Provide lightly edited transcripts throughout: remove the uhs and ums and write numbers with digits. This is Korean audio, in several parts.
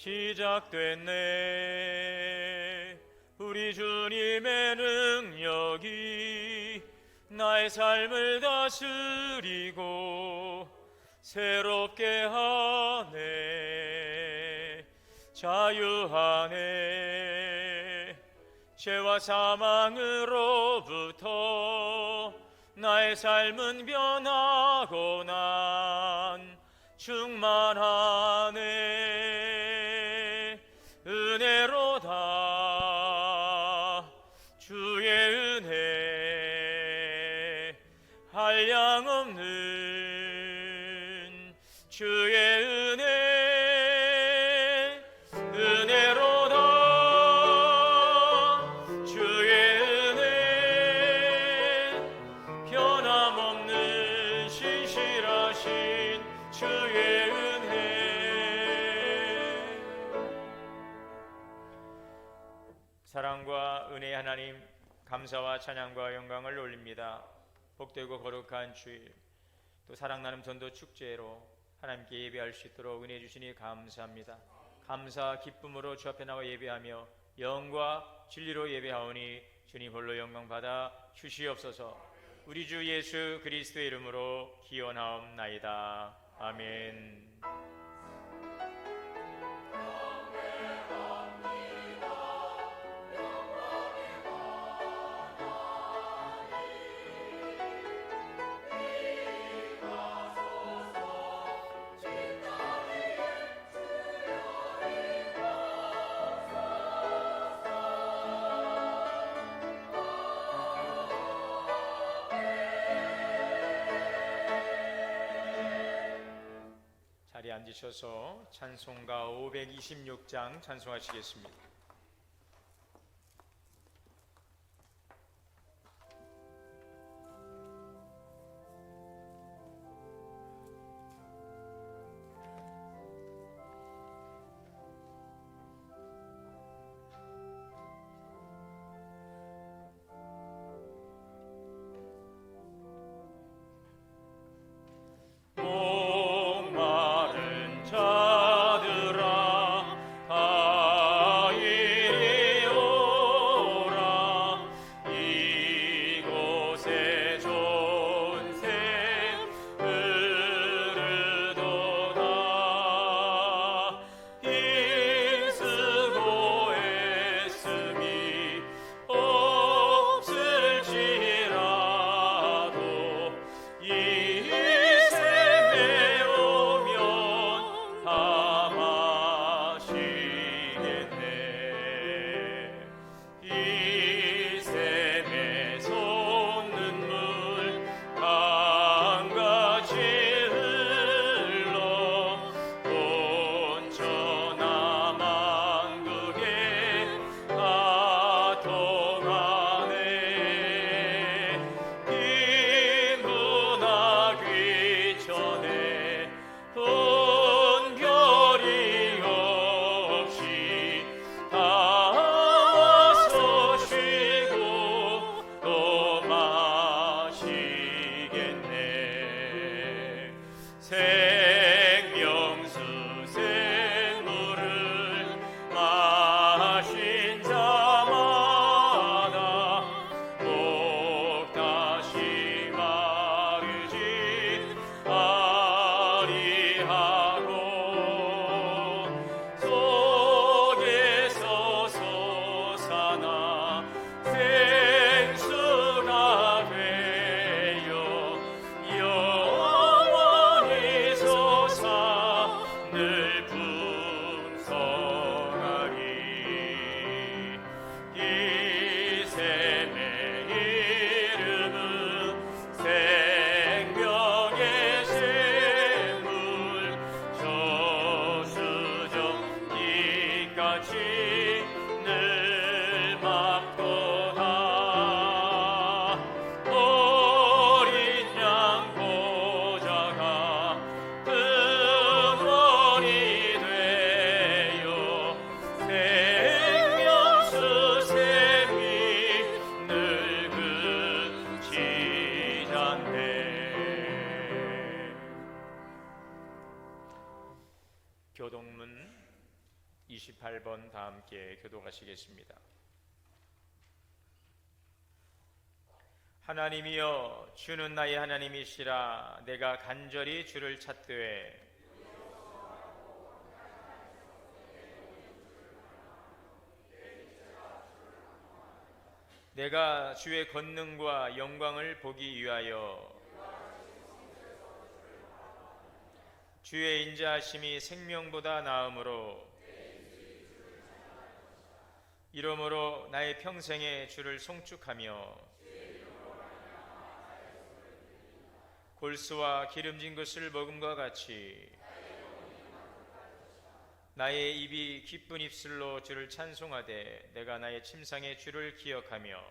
시작됐네. 우리 주님의 능력이 나의 삶을 다스리고 새롭게 하네. 자유하네. 죄와 사망으로부터 나의 삶은 변하고 난 충만하네. 은혜로다 주의 은혜, 한량없는 주의 은혜. 은혜로다 주의 은혜, 변함없는 신실하신 주의 은혜. 사랑과 은혜의 하나님, 감사와 찬양과 영광을 올립니다. 복되고 거룩한 주일, 또 사랑 나눔 전도 축제로 하나님께 예배할 수 있도록 은혜 주시니 감사합니다. 감사 기쁨으로 주 앞에 나와 예배하며 영과 진리로 예배하오니 주님 홀로 영광 받아 주시옵소서. 우리 주 예수 그리스도의 이름으로 기원하옵나이다. 아멘. 자리에 앉으셔서 찬송가 526장 찬송하시겠습니다. 목마른 자들아 다 함께 교독하시겠습니다. 하나님이여, 주는 나의 하나님이시라. 내가 간절히 주를 찾되 내가 주의 권능과 영광을 보기 위하여 주의 인자하심이 생명보다 나음으로 이러므로 나의 평생에 주를 송축하며 골수와 기름진 것을 먹음과 같이 나의 입이 기쁜 입술로 주를 찬송하되 내가 나의 침상에 주를 기억하며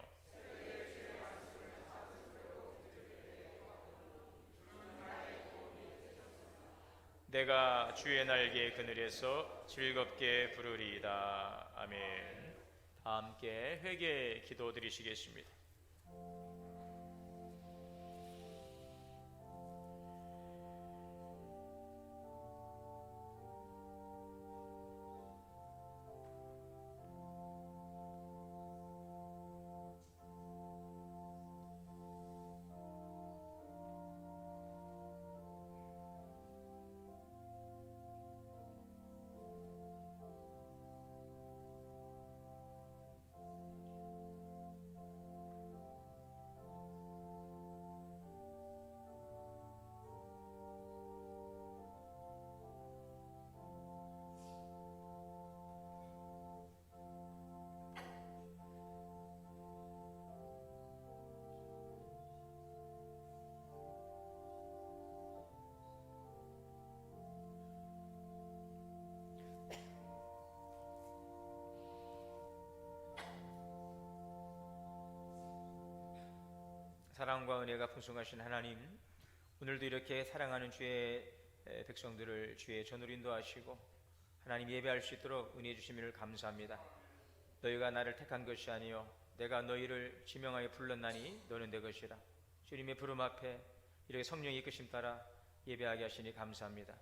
내가 주의 날개 그늘에서 즐겁게 부르리이다. 아멘. 다 함께 회개 기도 드리시겠습니다. 사랑과 은혜가 풍성하신 하나님, 오늘도 이렇게 사랑하는 주의 백성들을 주의 전으로 인도하시고 하나님 예배할 수 있도록 은혜 주심을 감사합니다. 너희가 나를 택한 것이 아니요 내가 너희를 지명하여 불렀나니 너는 내 것이라. 주님의 부름 앞에 이렇게 성령의 이끄심 따라 예배하게 하시니 감사합니다.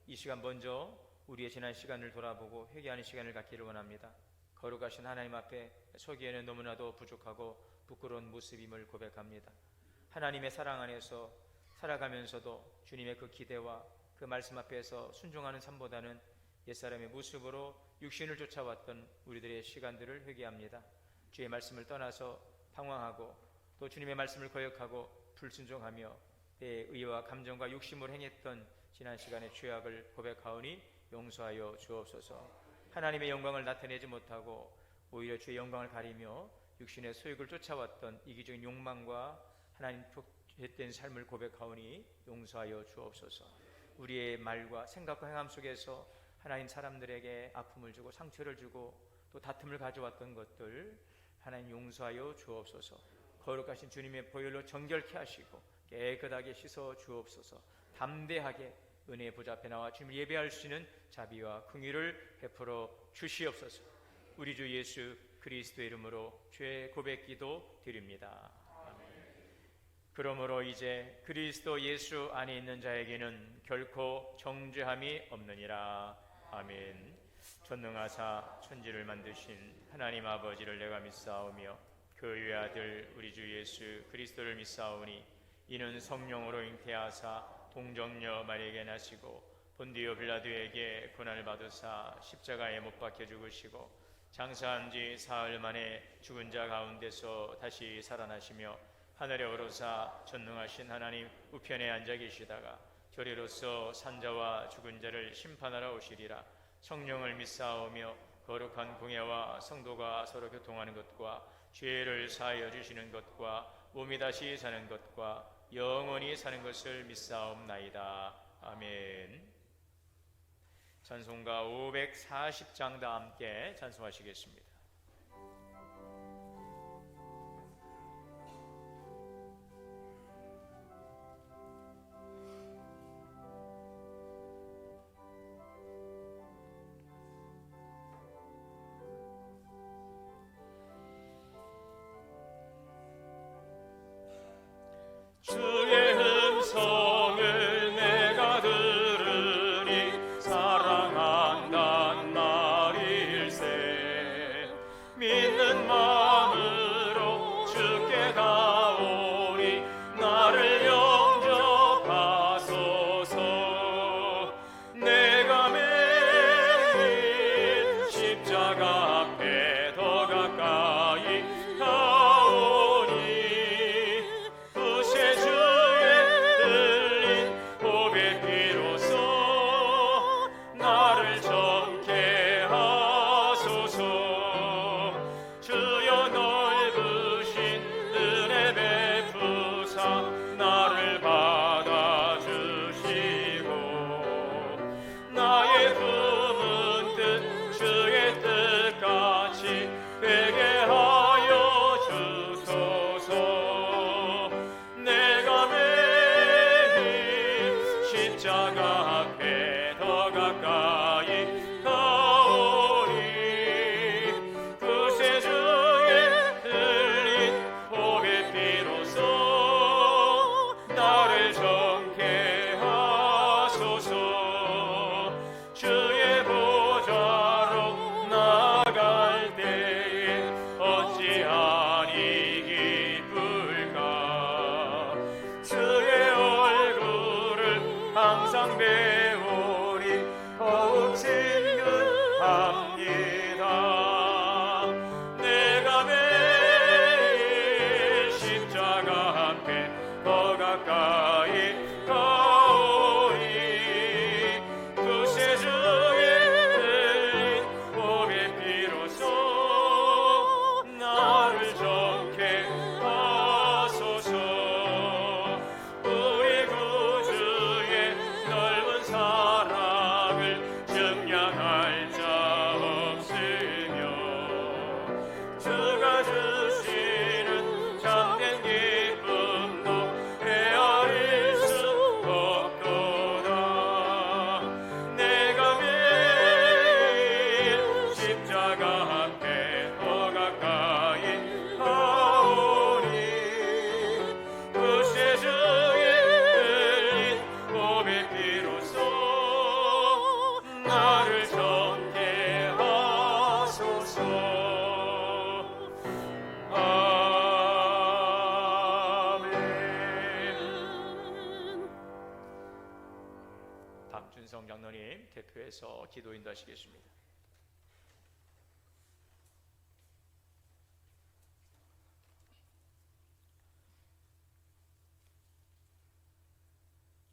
이 시간 먼저 우리의 지난 시간을 돌아보고 회개하는 시간을 갖기를 원합니다. 거룩하신 하나님 앞에 서기에는 너무나도 부족하고 부끄러운 모습임을 고백합니다. 하나님의 사랑 안에서 살아가면서도 주님의 그 기대와 그 말씀 앞에서 순종하는 삶보다는 옛사람의 모습으로 육신을 쫓아왔던 우리들의 시간들을 회개합니다. 주의 말씀을 떠나서 방황하고 또 주님의 말씀을 거역하고 불순종하며 내 의와 감정과 욕심으로 행했던 지난 시간의 죄악을 고백하오니 용서하여 주옵소서. 하나님의 영광을 나타내지 못하고 오히려 주의 영광을 가리며 육신의 소욕을 쫓아왔던 이기적인 욕망과 하나님 헛된 삶을 고백하오니 용서하여 주옵소서. 우리의 말과 생각과 행함 속에서 하나님 사람들에게 아픔을 주고 상처를 주고 또 다툼을 가져왔던 것들 하나님 용서하여 주옵소서. 거룩하신 주님의 보혈로 정결케 하시고 깨끗하게 씻어 주옵소서. 담대하게 은혜의 보좌 앞에 나와 주님을 예배할 수 있는 자비와 긍휼을 베풀어 주시옵소서. 우리 주 예수 그리스도의 이름으로 죄 고백기도 드립니다. 아멘. 그러므로 이제 그리스도 예수 안에 있는 자에게는 결코 정죄함이 없느니라. 아멘. 전능하사 천지를 만드신 하나님 아버지를 내가 믿사오며 그 외아들 우리 주 예수 그리스도를 믿사오니 이는 성령으로 잉태하사 동정녀 마리아에게 나시고 본디오 빌라도에게 고난을 받으사 십자가에 못 박혀 죽으시고 장사한 지 사흘 만에 죽은 자 가운데서 다시 살아나시며 하늘에 오르사 전능하신 하나님 우편에 앉아 계시다가 저리로서 산자와 죽은 자를 심판하러 오시리라. 성령을 믿사오며 거룩한 공예와 성도가 서로 교통하는 것과 죄를 사하여 주시는 것과 몸이 다시 사는 것과 영원히 사는 것을 믿사옵나이다. 아멘. 찬송가 540장 다 함께 찬송하시겠습니다. 주의 음성을 내가 들으니 사랑한단 말일세. 큰 마음으로 주께 가오니 나를 영접하소서. 내가 매일 십자가 앞에 더 가까이 가오니 구세주의 흘린 보배 피로써 나를 정케 하소서. 주여 넓으신 은혜 베푸사 나를 받아주시고 나의 품은 뜻 주의 뜻같이 되게 하여 주소서. 내가 매일 십자가 앞에 더 가까이 가오니 구세주의 흘린 보배 피로써 나를 정케 하소서. 주의 보좌로 나아갈 때에 어찌하니 기쁠까. 주의 얼굴을 항상 배우리 더욱 친근합니다. 내가 매일 십자가 앞에 더 가까이 가오니 구세주의 흘린 보배 피로써 나를 정케 하소서. 우리 구주의 넓은 사랑을 증량할 자 없으며 주가 주시는 참된 기쁨도 헤아릴 수 없도다. 내가 매일 십자가 앞에 더 가까이 가오니 구세주의 흘린 보배 피로써 나를 정케 하소서. 아멘. 박준성 장로님 대표해서 기도 인도하시겠습니다.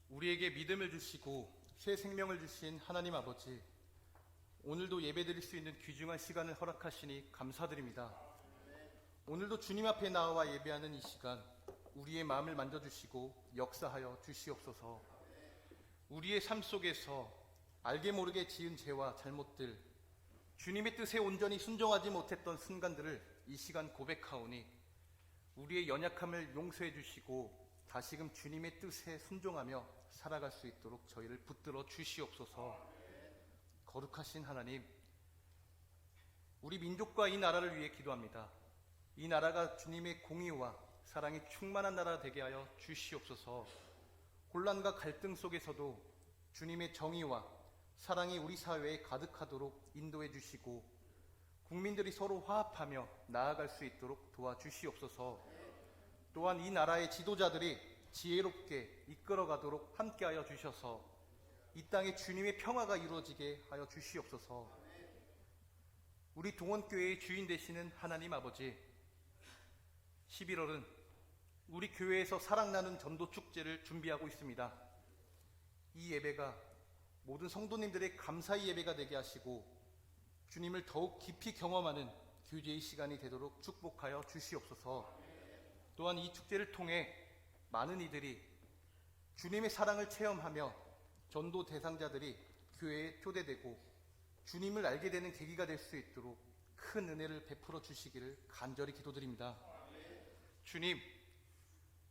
우리에게 믿음을 주시고 새 생명을 주신 하나님 아버지, 오늘도 예배드릴 수 있는 귀중한 시간을 허락하시니 감사드립니다. 오늘도 주님 앞에 나와 예배하는 이 시간, 우리의 마음을 만져주시고 역사하여 주시옵소서. 우리의 삶 속에서 알게 모르게 지은 죄와 잘못들, 주님의 뜻에 온전히 순종하지 못했던 순간들을 이 시간 고백하오니 우리의 연약함을 용서해 주시고 다시금 주님의 뜻에 순종하며 살아갈 수 있도록 저희를 붙들어 주시옵소서. 거룩하신 하나님, 우리 민족과 이 나라를 위해 기도합니다. 이 나라가 주님의 공의와 사랑이 충만한 나라 되게 하여 주시옵소서. 혼란과 갈등 속에서도 주님의 정의와 사랑이 우리 사회에 가득하도록 인도해 주시고 국민들이 서로 화합하며 나아갈 수 있도록 도와주시옵소서. 또한 이 나라의 지도자들이 지혜롭게 이끌어가도록 함께하여 주셔서 이 땅에 주님의 평화가 이루어지게 하여 주시옵소서. 우리 동원교회의 주인 되시는 하나님 아버지, 11월은 우리 교회에서 사랑 나눈 전도 축제를 준비하고 있습니다. 이 예배가 모든 성도님들의 감사의 예배가 되게 하시고 주님을 더욱 깊이 경험하는 교제의 시간이 되도록 축복하여 주시옵소서. 또한 이 축제를 통해 많은 이들이 주님의 사랑을 체험하며 전도 대상자들이 교회에 초대되고 주님을 알게 되는 계기가 될 수 있도록 큰 은혜를 베풀어 주시기를 간절히 기도드립니다. 주님,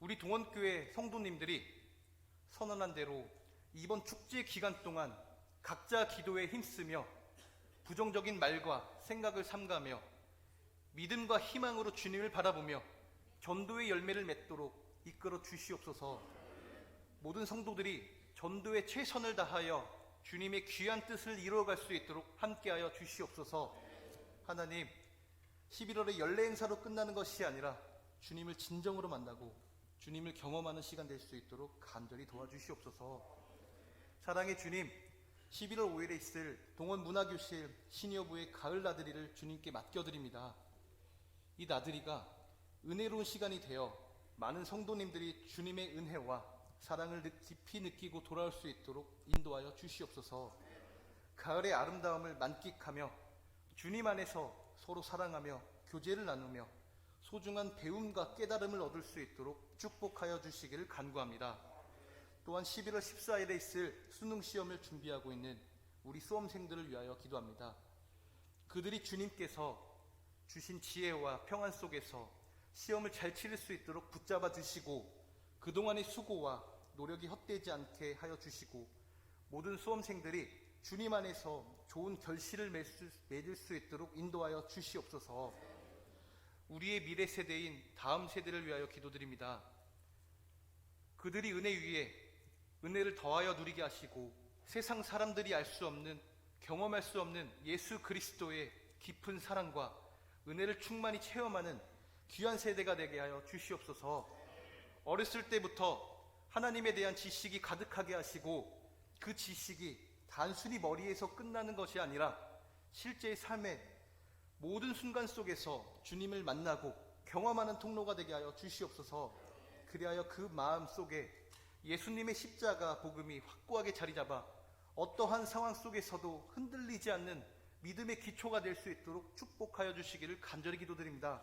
우리 동원교회 성도님들이 선언한 대로 이번 축제 기간 동안 각자 기도에 힘쓰며 부정적인 말과 생각을 삼가며 믿음과 희망으로 주님을 바라보며 전도의 열매를 맺도록 이끌어 주시옵소서. 모든 성도들이 전도에 최선을 다하여 주님의 귀한 뜻을 이루어갈 수 있도록 함께하여 주시옵소서. 하나님, 11월의 연례 행사로 끝나는 것이 아니라 주님을 진정으로 만나고 주님을 경험하는 시간 될 수 있도록 간절히 도와주시옵소서. 사랑의 주님, 11월 5일에 있을 동원 문화교실 시니어부의 가을 나들이를 주님께 맡겨드립니다. 이 나들이가 은혜로운 시간이 되어 많은 성도님들이 주님의 은혜와 사랑을 깊이 느끼고 돌아올 수 있도록 인도하여 주시옵소서. 가을의 아름다움을 만끽하며 주님 안에서 서로 사랑하며 교제를 나누며 소중한 배움과 깨달음을 얻을 수 있도록 축복하여 주시기를 간구합니다. 또한 11월 14일에 있을 수능 시험을 준비하고 있는 우리 수험생들을 위하여 기도합니다. 그들이 주님께서 주신 지혜와 평안 속에서 시험을 잘 치를 수 있도록 붙잡아 주시고 그동안의 수고와 노력이 헛되지 않게 하여 주시고 모든 수험생들이 주님 안에서 좋은 결실을 맺을 수 있도록 인도하여 주시옵소서. 우리의 미래 세대인 다음 세대를 위하여 기도드립니다. 그들이 은혜 위에 은혜를 더하여 누리게 하시고 세상 사람들이 알 수 없는, 경험할 수 없는 예수 그리스도의 깊은 사랑과 은혜를 충만히 체험하는 귀한 세대가 되게 하여 주시옵소서. 어렸을 때부터 하나님에 대한 지식이 가득하게 하시고 그 지식이 단순히 머리에서 끝나는 것이 아니라 실제의 삶의 모든 순간 속에서 주님을 만나고 경험하는 통로가 되게 하여 주시옵소서. 그리하여 그 마음 속에 예수님의 십자가 복음이 확고하게 자리 잡아 어떠한 상황 속에서도 흔들리지 않는 믿음의 기초가 될 수 있도록 축복하여 주시기를 간절히 기도드립니다.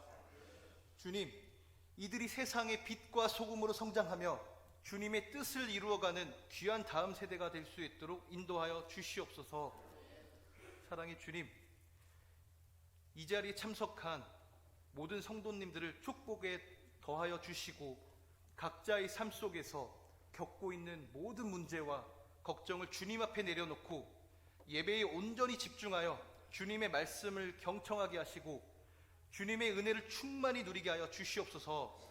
주님, 이들이 세상의 빛과 소금으로 성장하며 주님의 뜻을 이루어가는 귀한 다음 세대가 될 수 있도록 인도하여 주시옵소서. 사랑의 주님, 이 자리에 참석한 모든 성도님들을 축복에 더하여 주시고 각자의 삶 속에서 겪고 있는 모든 문제와 걱정을 주님 앞에 내려놓고 예배에 온전히 집중하여 주님의 말씀을 경청하게 하시고 주님의 은혜를 충만히 누리게 하여 주시옵소서.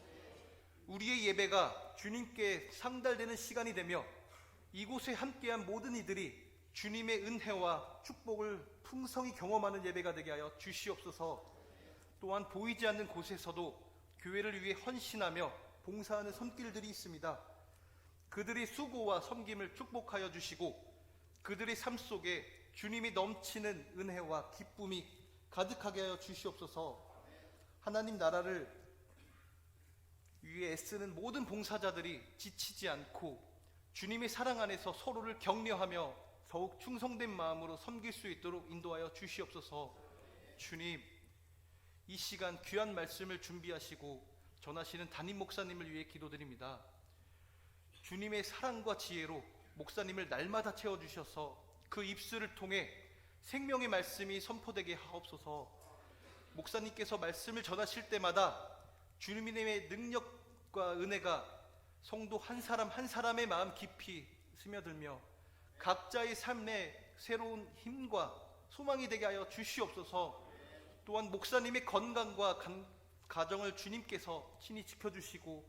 우리의 예배가 주님께 상달되는 시간이 되며 이곳에 함께한 모든 이들이 주님의 은혜와 축복을 풍성히 경험하는 예배가 되게 하여 주시옵소서. 또한 보이지 않는 곳에서도 교회를 위해 헌신하며 봉사하는 손길들이 있습니다. 그들의 수고와 섬김을 축복하여 주시고 그들의 삶 속에 주님이 넘치는 은혜와 기쁨이 가득하게 하여 주시옵소서. 하나님 나라를 위해 애쓰는 모든 봉사자들이 지치지 않고 주님의 사랑 안에서 서로를 격려하며 더욱 충성된 마음으로 섬길 수 있도록 인도하여 주시옵소서. 주님, 이 시간 귀한 말씀을 준비하시고 전하시는 담임 목사님을 위해 기도드립니다. 주님의 사랑과 지혜로 목사님을 날마다 채워주셔서 그 입술을 통해 생명의 말씀이 선포되게 하옵소서. 목사님께서 말씀을 전하실 때마다 주님의 능력과 은혜가 성도 한 사람 한 사람의 마음 깊이 스며들며 각자의 삶에 새로운 힘과 소망이 되게 하여 주시옵소서. 또한 목사님의 건강과 가정을 주님께서 친히 지켜주시고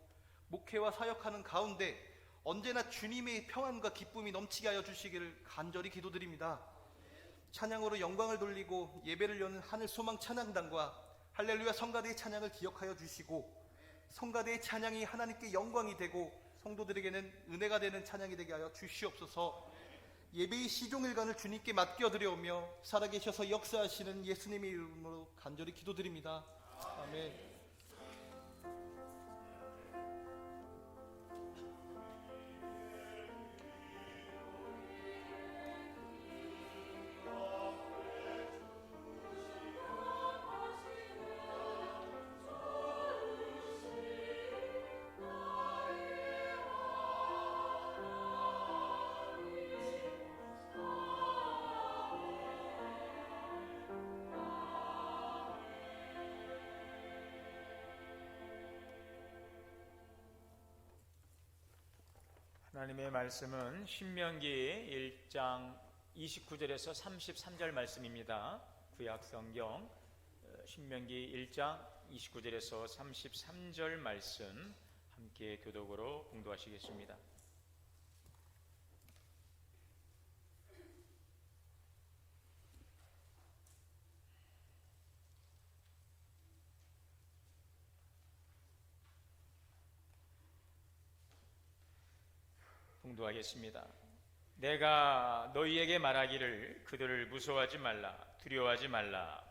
목회와 사역하는 가운데 언제나 주님의 평안과 기쁨이 넘치게 하여 주시기를 간절히 기도드립니다. 찬양으로 영광을 돌리고 예배를 여는 하늘 소망 찬양단과 할렐루야 성가대의 찬양을 기억하여 주시고 성가대의 찬양이 하나님께 영광이 되고 성도들에게는 은혜가 되는 찬양이 되게 하여 주시옵소서. 예배의 시종일관을 주님께 맡겨드려오며 살아계셔서 역사하시는 예수님의 이름으로 간절히 기도드립니다. 아멘. 하나님의 말씀은 신명기 1장 29절에서 33절 말씀입니다. 구약성경 신명기 1장 29절에서 33절 말씀 함께 교독으로 공독하시겠습니다. 봉독하겠습니다. 내가 너희에게 말하기를 그들을 무서워하지 말라, 두려워하지 말라.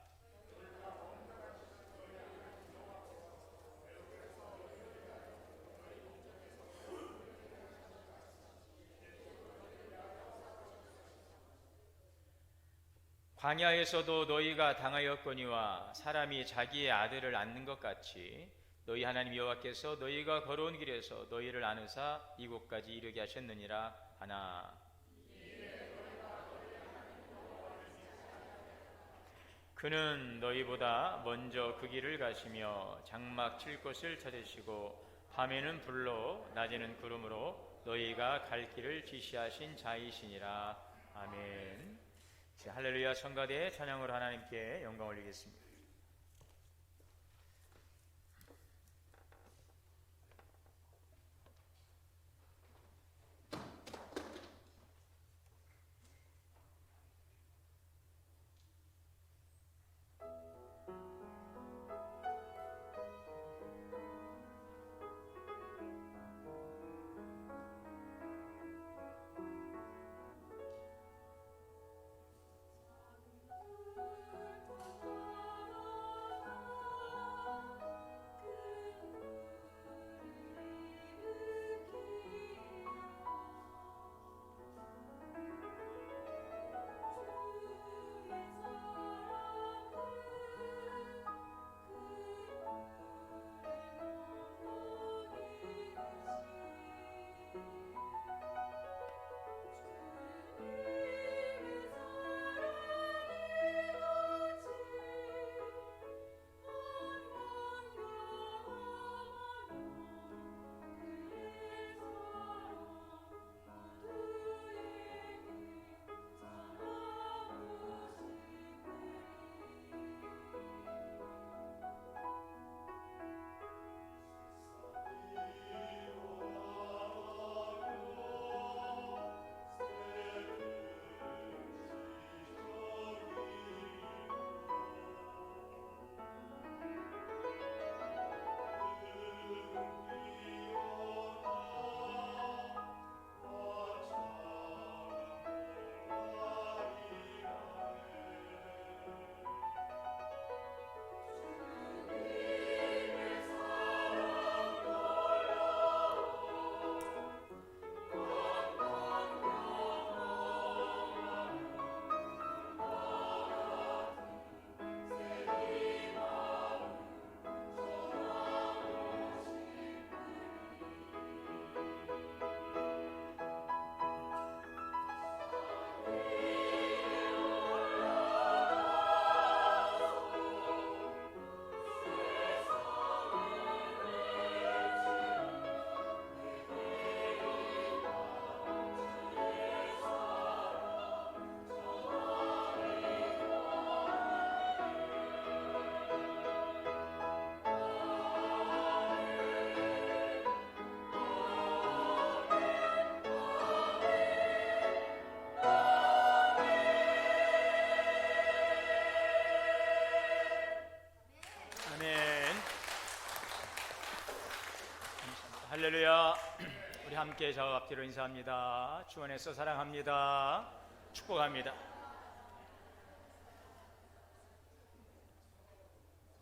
광야에서도 너희가 당하였거니와 사람이 자기의 아들을 낳는 것 같이 너희 하나님 여호와께서 너희가 걸어온 길에서 너희를 안으사 이곳까지 이르게 하셨느니라 하나. 그는 너희보다 먼저 그 길을 가시며 장막 칠 곳을 찾으시고 밤에는 불로 낮에는 구름으로 너희가 갈 길을 지시하신 자이시니라. 아멘. 할렐루야. 성가대의 찬양으로 하나님께 영광 올리겠습니다. 할렐루야. 우리 함께 저와 앞뒤로 인사합니다. 주 안에서 사랑합니다. 축복합니다.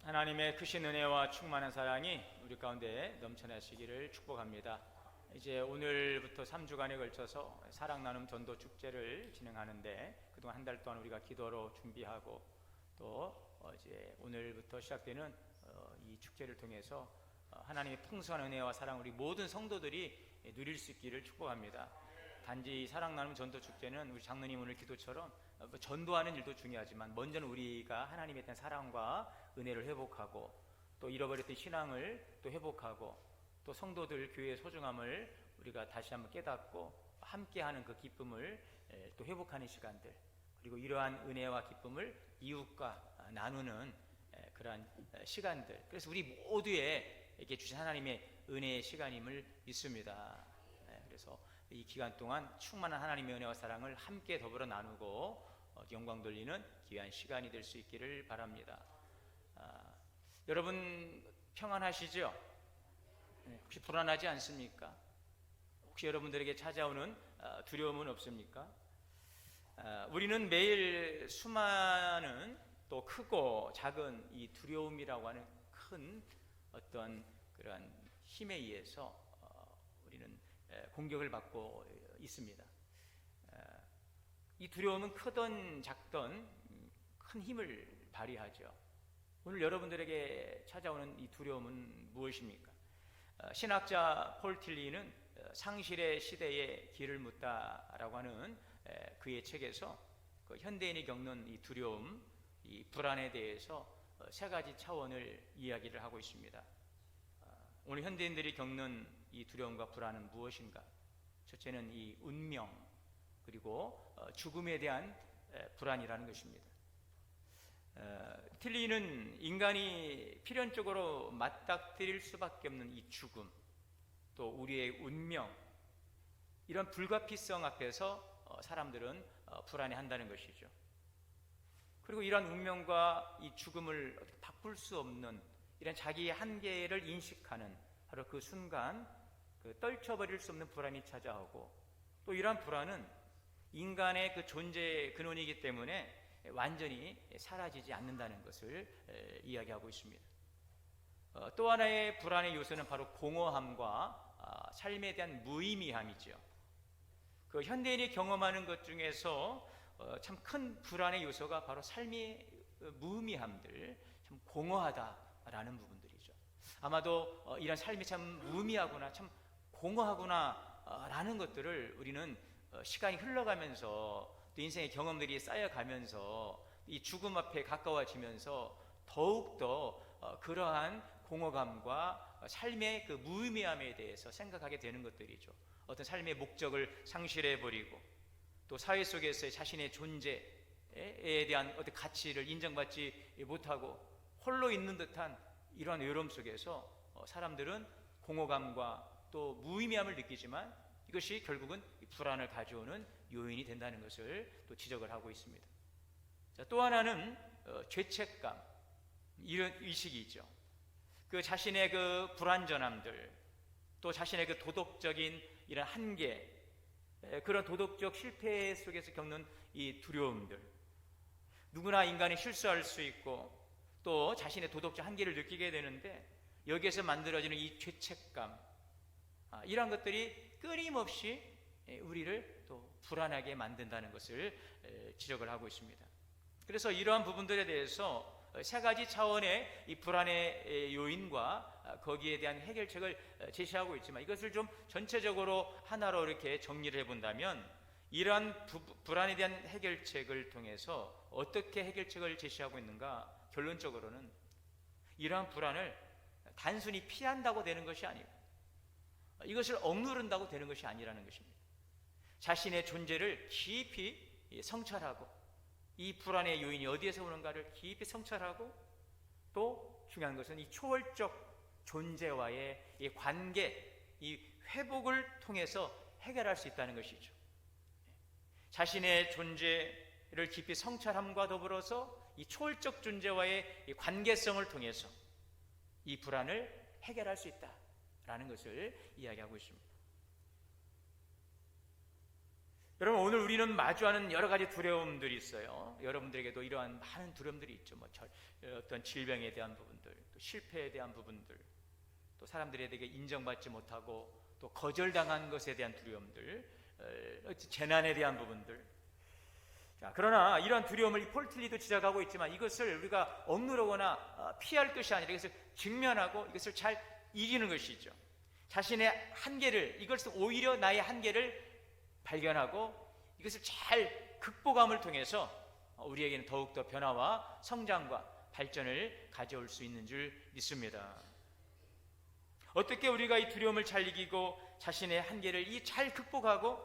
하나님의 크신 은혜와 충만한 사랑이 우리 가운데 넘쳐나시기를 축복합니다. 이제 오늘부터 3주간에 걸쳐서 사랑 나눔 전도 축제를 진행하는데 그동안 한 달 동안 우리가 기도로 준비하고 또 이제 오늘부터 시작되는 이 축제를 통해서 하나님의 풍성한 은혜와 사랑 우리 모든 성도들이 누릴 수 있기를 축복합니다. 단지 사랑 나눔 전도 축제는 우리 장로님 오늘 기도처럼 전도하는 일도 중요하지만 먼저는 우리가 하나님에 대한 사랑과 은혜를 회복하고 또 잃어버렸던 신앙을 또 회복하고 또 성도들 교회의 소중함을 우리가 다시 한번 깨닫고 함께하는 그 기쁨을 또 회복하는 시간들, 그리고 이러한 은혜와 기쁨을 이웃과 나누는 그러한 시간들, 그래서 우리 모두에게 주신 하나님의 은혜의 시간임을 믿습니다. 그래서 이 기간 동안 충만한 하나님의 은혜와 사랑을 함께 더불어 나누고 영광 돌리는 귀한 시간이 될 수 있기를 바랍니다. 여러분 평안하시죠? 혹시 불안하지 않습니까? 혹시 여러분들에게 찾아오는 두려움은 없습니까? 우리는 매일 수많은 또 크고 작은 이 두려움이라고 하는 큰 어떤 그러한 힘에 의해서 우리는 공격을 받고 있습니다. 이 두려움은 크든 작든 큰 힘을 발휘하죠. 오늘 여러분들에게 찾아오는 이 두려움은 무엇입니까? 신학자 폴 틸리는 상실의 시대에 길을 묻다라고 하는 그의 책에서 그 현대인이 겪는 이 두려움, 이 불안에 대해서 세 가지 차원을 이야기를 하고 있습니다. 오늘 현대인들이 겪는 이 두려움과 불안은 무엇인가? 첫째는 이 운명, 그리고 죽음에 대한 불안이라는 것입니다. 틸리는 인간이 필연적으로 맞닥뜨릴 수밖에 없는 이 죽음, 또 우리의 운명, 이런 불가피성 앞에서 사람들은 불안해한다는 것이죠. 그리고 이러한 운명과 이 죽음을 바꿀 수 없는 이런 자기의 한계를 인식하는 바로 그 순간 그 떨쳐버릴 수 없는 불안이 찾아오고, 또 이러한 불안은 인간의 그 존재의 근원이기 때문에 완전히 사라지지 않는다는 것을 이야기하고 있습니다. 또 하나의 불안의 요소는 바로 공허함과 삶에 대한 무의미함이죠. 그 현대인이 경험하는 것 중에서 참 큰 불안의 요소가 바로 삶의 무의미함들, 참 공허하다라는 부분들이죠. 아마도 이런 삶이 참 무의미하구나, 참 공허하구나라는 것들을 우리는 시간이 흘러가면서 또 인생의 경험들이 쌓여가면서 이 죽음 앞에 가까워지면서 더욱더 그러한 공허감과 삶의 그 무의미함에 대해서 생각하게 되는 것들이죠. 어떤 삶의 목적을 상실해버리고, 또 사회 속에서의 자신의 존재에 대한 어떤 가치를 인정받지 못하고 홀로 있는 듯한 이러한 외로움 속에서 사람들은 공허감과 또 무의미함을 느끼지만 이것이 결국은 불안을 가져오는 요인이 된다는 것을 또 지적을 하고 있습니다. 자, 또 하나는 죄책감, 이런 의식이 있죠. 그 자신의 그 불완전함들, 또 자신의 그 도덕적인 이런 한계, 그런 도덕적 실패 속에서 겪는 이 두려움들, 누구나 인간이 실수할 수 있고 또 자신의 도덕적 한계를 느끼게 되는데 여기에서 만들어지는 이 죄책감, 이러한 것들이 끊임없이 우리를 또 불안하게 만든다는 것을 지적을 하고 있습니다. 그래서 이러한 부분들에 대해서 세 가지 차원의 이 불안의 요인과 거기에 대한 해결책을 제시하고 있지만, 이것을 좀 전체적으로 하나로 이렇게 정리를 해본다면 이러한 불안에 대한 해결책을 통해서 어떻게 해결책을 제시하고 있는가? 결론적으로는 이러한 불안을 단순히 피한다고 되는 것이 아니고 이것을 억누른다고 되는 것이 아니라는 것입니다. 자신의 존재를 깊이 성찰하고 이 불안의 요인이 어디에서 오는가를 깊이 성찰하고, 또 중요한 것은 이 초월적 존재와의 이 관계, 이 회복을 통해서 해결할 수 있다는 것이죠. 자신의 존재를 깊이 성찰함과 더불어서 이 초월적 존재와의 이 관계성을 통해서 이 불안을 해결할 수 있다라는 것을 이야기하고 있습니다. 여러분, 오늘 우리는 마주하는 여러 가지 두려움들이 있어요. 여러분들에게도 이러한 많은 두려움들이 있죠. 어떤 질병에 대한 부분들, 또 실패에 대한 부분들, 또 사람들에게 인정받지 못하고 또 거절당한 것에 대한 두려움들, 재난에 대한 부분들. 자, 그러나 이러한 두려움을 폴 틸리도 지적하고 있지만 이것을 우리가 억누르거나 피할 것이 아니라 이것을 직면하고 이것을 잘 이기는 것이죠. 자신의 한계를, 이것을 오히려 나의 한계를 발견하고 이것을 잘 극복함을 통해서 우리에게는 더욱더 변화와 성장과 발전을 가져올 수 있는 줄 믿습니다. 어떻게 우리가 이 두려움을 잘 이기고 자신의 한계를 잘 극복하고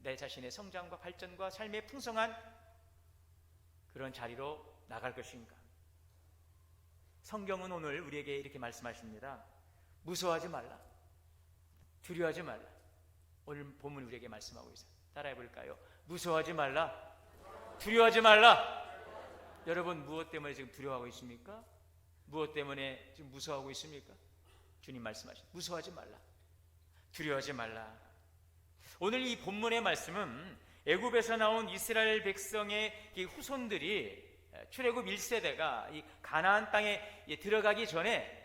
내 자신의 성장과 발전과 삶의 풍성한 그런 자리로 나갈 것인가? 성경은 오늘 우리에게 이렇게 말씀하십니다. 무서워하지 말라, 두려워하지 말라. 오늘 본문 우리에게 말씀하고 있어요. 따라해 볼까요? 무서워하지 말라, 두려워하지 말라. 여러분, 무엇 때문에 지금 두려워하고 있습니까? 무엇 때문에 지금 무서워하고 있습니까? 주님 말씀하십니다. 무서워하지 말라, 두려워하지 말라. 오늘 이 본문의 말씀은 애굽에서 나온 이스라엘 백성의 이 후손들이 출애굽 1세대가 이 가나안 땅에 들어가기 전에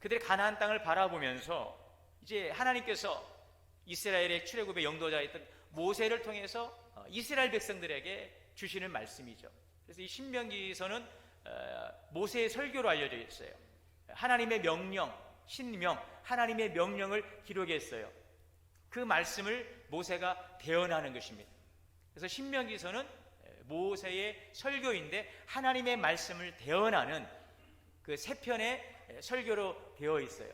그들의 가나안 땅을 바라보면서 이제 하나님께서 이스라엘의 출애굽의 영도자였던 모세를 통해서 이스라엘 백성들에게 주시는 말씀이죠. 그래서 이 신명기서는 모세의 설교로 알려져 있어요. 하나님의 명령, 신명, 하나님의 명령을 기록했어요. 그 말씀을 모세가 대언하는 것입니다. 그래서 신명기서는 모세의 설교인데 하나님의 말씀을 대언하는 그 세 편의 설교로 되어 있어요.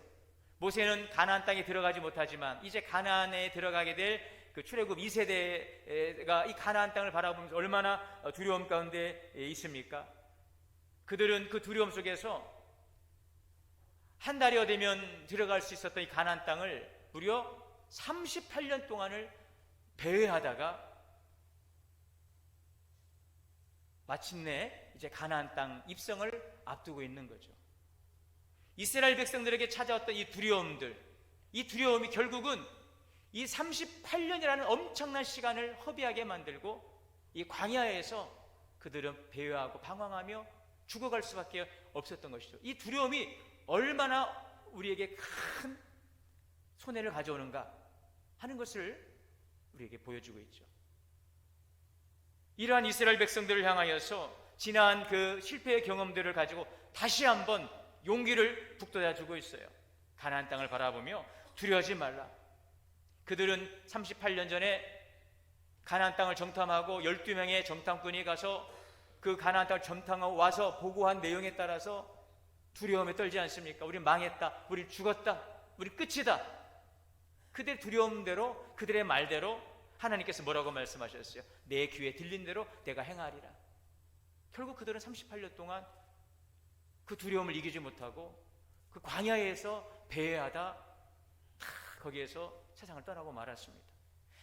모세는 가나안 땅에 들어가지 못하지만 이제 가나안에 들어가게 될 그 출애굽 2세대가 이 가나안 땅을 바라보면서 얼마나 두려움 가운데 있습니까? 그들은 그 두려움 속에서 한 달여 되면 들어갈 수 있었던 이 가나안 땅을 무려 38년 동안을 배회하다가 마침내 이제 가나안 땅 입성을 앞두고 있는 거죠. 이스라엘 백성들에게 찾아왔던 이 두려움들, 이 두려움이 결국은 이 38년이라는 엄청난 시간을 허비하게 만들고 이 광야에서 그들은 배회하고 방황하며 죽어갈 수밖에 없었던 것이죠. 이 두려움이 얼마나 우리에게 큰 손해를 가져오는가 하는 것을 우리에게 보여주고 있죠. 이러한 이스라엘 백성들을 향하여서 지난 그 실패의 경험들을 가지고 다시 한번 용기를 북돋아 주고 있어요. 가나안 땅을 바라보며 두려워하지 말라. 그들은 38년 전에 가나안 땅을 정탐하고 12명의 정탐꾼이 가서 그 가나안 땅을 정탐하고 와서 보고한 내용에 따라서 두려움에 떨지 않습니까? 우리 망했다, 우리 죽었다, 우리 끝이다. 그들의 두려움대로, 그들의 말대로 하나님께서 뭐라고 말씀하셨어요? 내 귀에 들린 대로 내가 행하리라. 결국 그들은 38년 동안 그 두려움을 이기지 못하고 그 광야에서 배회하다 거기에서 세상을 떠나고 말았습니다.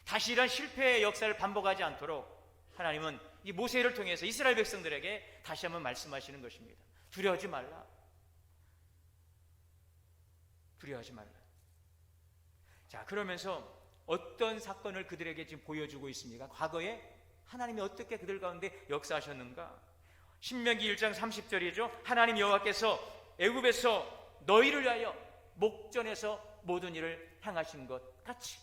다시 이런 실패의 역사를 반복하지 않도록 하나님은 이 모세를 통해서 이스라엘 백성들에게 다시 한번 말씀하시는 것입니다. 두려워하지 말라. 두려워하지 말라. 자, 그러면서 어떤 사건을 그들에게 지금 보여주고 있습니까? 과거에 하나님이 어떻게 그들 가운데 역사하셨는가? 신명기 1장 30절이죠. 하나님 여호와께서 애굽에서 너희를 위하여 목전에서 모든 일을 행하신 것 같이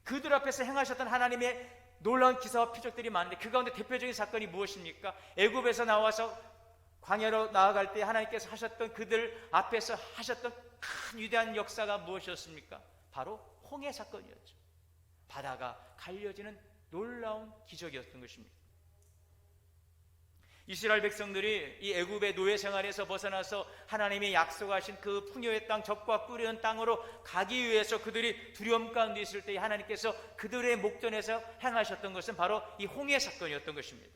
그들 앞에서 행하셨던 하나님의 놀라운 기사와 표적들이 많은데 그 가운데 대표적인 사건이 무엇입니까? 애굽에서 나와서 광야로 나아갈 때 하나님께서 하셨던 그들 앞에서 하셨던 큰 위대한 역사가 무엇이었습니까? 바로 홍해 사건이었죠. 바다가 갈려지는 놀라운 기적이었던 것입니다. 이스라엘 백성들이 이 애굽의 노예 생활에서 벗어나서 하나님이 약속하신 그 풍요의 땅, 적과 꿀이는 땅으로 가기 위해서 그들이 두려움 가운데 있을 때 하나님께서 그들의 목전에서 행하셨던 것은 바로 이 홍해 사건이었던 것입니다.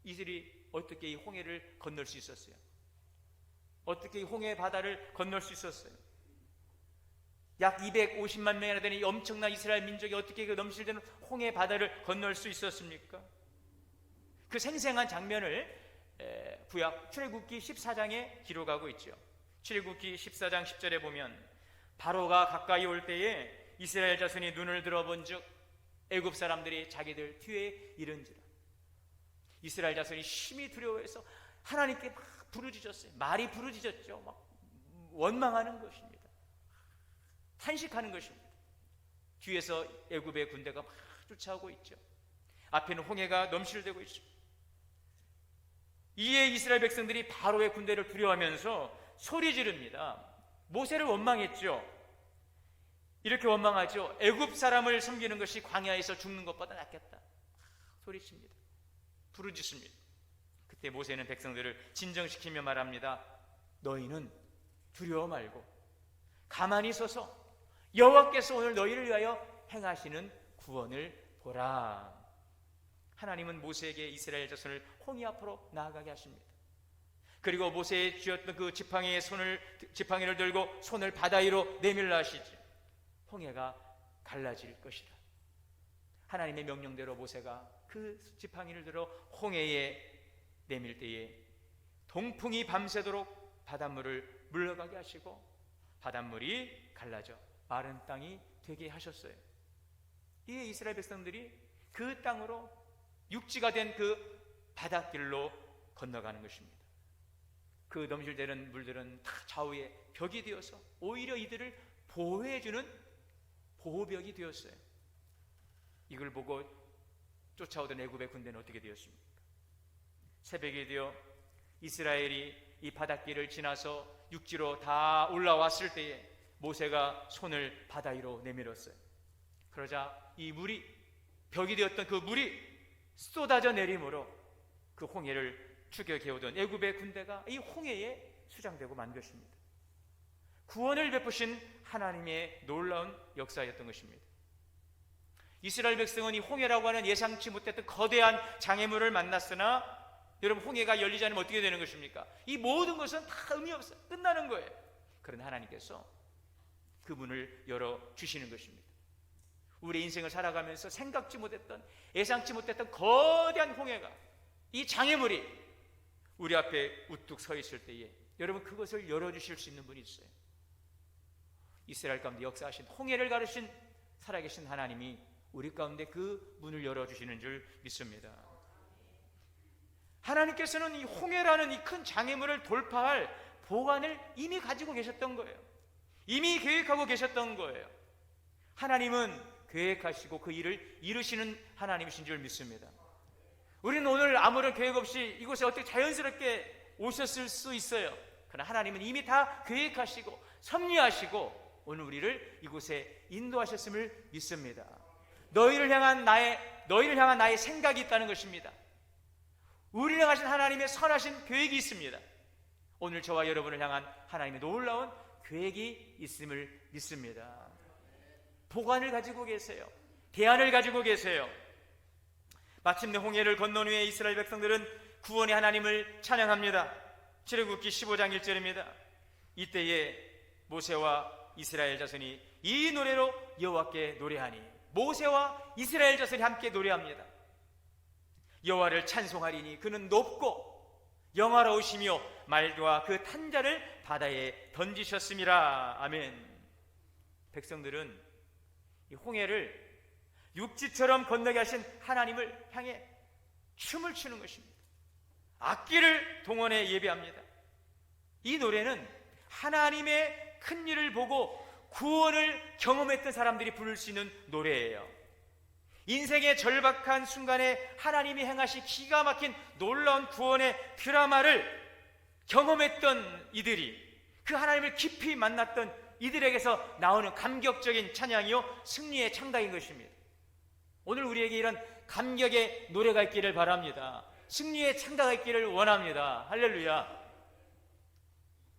이들이 어떻게 이 홍해를 건널 수 있었어요? 어떻게 이 홍해 바다를 건널 수 있었어요? 약 250만 명이나 되는 이 엄청난 이스라엘 민족이 어떻게 그 넘실대는 홍해 바다를 건널 수 있었습니까? 그 생생한 장면을 구약 출애굽기 14장에 기록하고 있죠. 출애굽기 14장 10절에 보면 바로가 가까이 올 때에 이스라엘 자손이 눈을 들어본즉 애굽 사람들이 자기들 뒤에 이른지라. 이스라엘 자손이 심히 두려워해서 하나님께 막 부르짖었어요. 말이 부르짖었죠. 막 원망하는 것입니다. 탄식하는 것입니다. 뒤에서 애굽의 군대가 막 쫓아오고 있죠. 앞에는 홍해가 넘실대고 있죠. 이에 이스라엘 백성들이 바로의 군대를 두려워하면서 소리 지릅니다. 모세를 원망했죠. 이렇게 원망하죠. 애굽 사람을 섬기는 것이 광야에서 죽는 것보다 낫겠다. 소리칩니다. 부르짖습니다. 그때 모세는 백성들을 진정시키며 말합니다. 너희는 두려워 말고 가만히 서서 여호와께서 오늘 너희를 위하여 행하시는 구원을 보라. 하나님은 모세에게 이스라엘 자손을 홍해 앞으로 나아가게 하십니다. 그리고 모세의 쥐었던 그 지팡이를 들고 손을 바다 위로 내밀라 하시지. 홍해가 갈라질 것이다. 하나님의 명령대로 모세가 그 지팡이를 들어 홍해에 내밀 때에 동풍이 밤새도록 바닷물을 물러가게 하시고 바닷물이 갈라져 마른 땅이 되게 하셨어요. 이에 이스라엘 백성들이 그 땅으로 육지가 된 그 바닷길로 건너가는 것입니다. 그 넘실대는 물들은 다 좌우에 벽이 되어서 오히려 이들을 보호해주는 보호벽이 되었어요. 이걸 보고 쫓아오던 애굽의 군대는 어떻게 되었습니까? 새벽이 되어 이스라엘이 이 바닷길을 지나서 육지로 다 올라왔을 때에 모세가 손을 바다 위로 내밀었어요. 그러자 이 물이, 벽이 되었던 그 물이 쏟아져 내림으로 그 홍해를 추격해오던 애굽의 군대가 이 홍해에 수장되고 만 것입니다. 구원을 베푸신 하나님의 놀라운 역사였던 것입니다. 이스라엘 백성은 이 홍해라고 하는 예상치 못했던 거대한 장애물을 만났으나 여러분, 홍해가 열리지 않으면 어떻게 되는 것입니까? 이 모든 것은 다 의미 없어요. 끝나는 거예요. 그런데 하나님께서 그 문을 열어주시는 것입니다. 우리 인생을 살아가면서 생각지 못했던, 예상치 못했던 거대한 홍해가, 이 장애물이 우리 앞에 우뚝 서 있을 때에 여러분, 그것을 열어주실 수 있는 분이 있어요. 이스라엘 가운데 역사하신, 홍해를 가르신 살아계신 하나님이 우리 가운데 그 문을 열어주시는 줄 믿습니다. 하나님께서는 이 홍해라는 이 큰 장애물을 돌파할 보관을 이미 가지고 계셨던 거예요. 이미 계획하고 계셨던 거예요. 하나님은 계획하시고 그 일을 이루시는 하나님이신 줄 믿습니다. 우리는 오늘 아무런 계획 없이 이곳에 어떻게 자연스럽게 오셨을 수 있어요. 그러나 하나님은 이미 다 계획하시고 섭리하시고 오늘 우리를 이곳에 인도하셨음을 믿습니다. 너희를 향한 나의 생각이 있다는 것입니다. 우리를 향하신 하나님의 선하신 계획이 있습니다. 오늘 저와 여러분을 향한 하나님의 놀라운 계획이 있음을 믿습니다. 보관을 가지고 계세요. 대안을 가지고 계세요. 마침내 홍해를 건넌 후에 이스라엘 백성들은 구원의 하나님을 찬양합니다. 출애굽기 15장 1절입니다. 이때에 모세와 이스라엘 자손이 이 노래로 여호와께 노래하니, 모세와 이스라엘 자손이 함께 노래합니다. 여호와를 찬송하리니 그는 높고 영화로우시며 말도와 그 탄자를 바다에 던지셨음이라. 아멘. 백성들은 이 홍해를 육지처럼 건너게 하신 하나님을 향해 춤을 추는 것입니다. 악기를 동원해 예배합니다. 이 노래는 하나님의 큰 일을 보고 구원을 경험했던 사람들이 부를 수 있는 노래예요. 인생의 절박한 순간에 하나님이 행하신 기가 막힌 놀라운 구원의 드라마를 경험했던 이들이, 그 하나님을 깊이 만났던 이들에게서 나오는 감격적인 찬양이요 승리의 창작인 것입니다. 오늘 우리에게 이런 감격의 노래가 있기를 바랍니다. 승리의 창작가 있기를 원합니다. 할렐루야.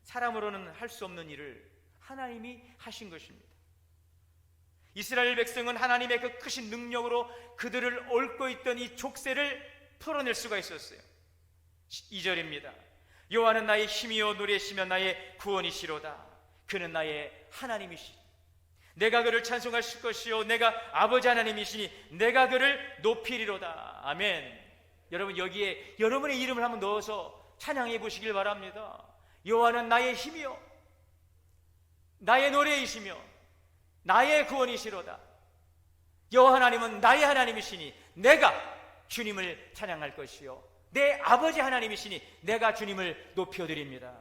사람으로는 할 수 없는 일을 하나님이 하신 것입니다. 이스라엘 백성은 하나님의 그 크신 능력으로 그들을 얽고 있던 이 족쇄를 풀어낼 수가 있었어요. 2절입니다. 여호와는 나의 힘이요 노래시며 나의 구원이시로다. 그는 나의 하나님이시니 내가 그를 찬송할 것이요 내가 아버지 하나님이시니 내가 그를 높이리로다. 아멘. 여러분, 여기에 여러분의 이름을 한번 넣어서 찬양해 보시길 바랍니다. 여호와는 나의 힘이요 나의 노래이시며 나의 구원이시로다. 여호와 하나님은 나의 하나님이시니 내가 주님을 찬양할 것이요 내 아버지 하나님이시니 내가 주님을 높여드립니다.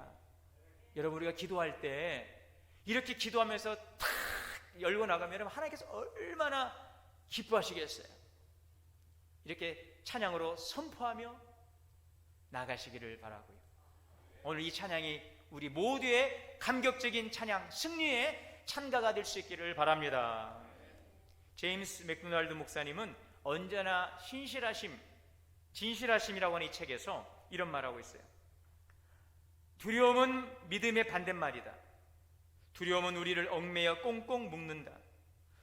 여러분, 우리가 기도할 때 이렇게 기도하면서 탁 열고 나가면 여러분, 하나님께서 얼마나 기뻐하시겠어요. 이렇게 찬양으로 선포하며 나가시기를 바라고요. 오늘 이 찬양이 우리 모두의 감격적인 찬양, 승리의 찬가가 될 수 있기를 바랍니다. 제임스 맥도날드 목사님은 언제나 진실하심이라고 하는 이 책에서 이런 말하고 있어요. 두려움은 믿음의 반대말이다. 두려움은 우리를 얽매여 꽁꽁 묶는다.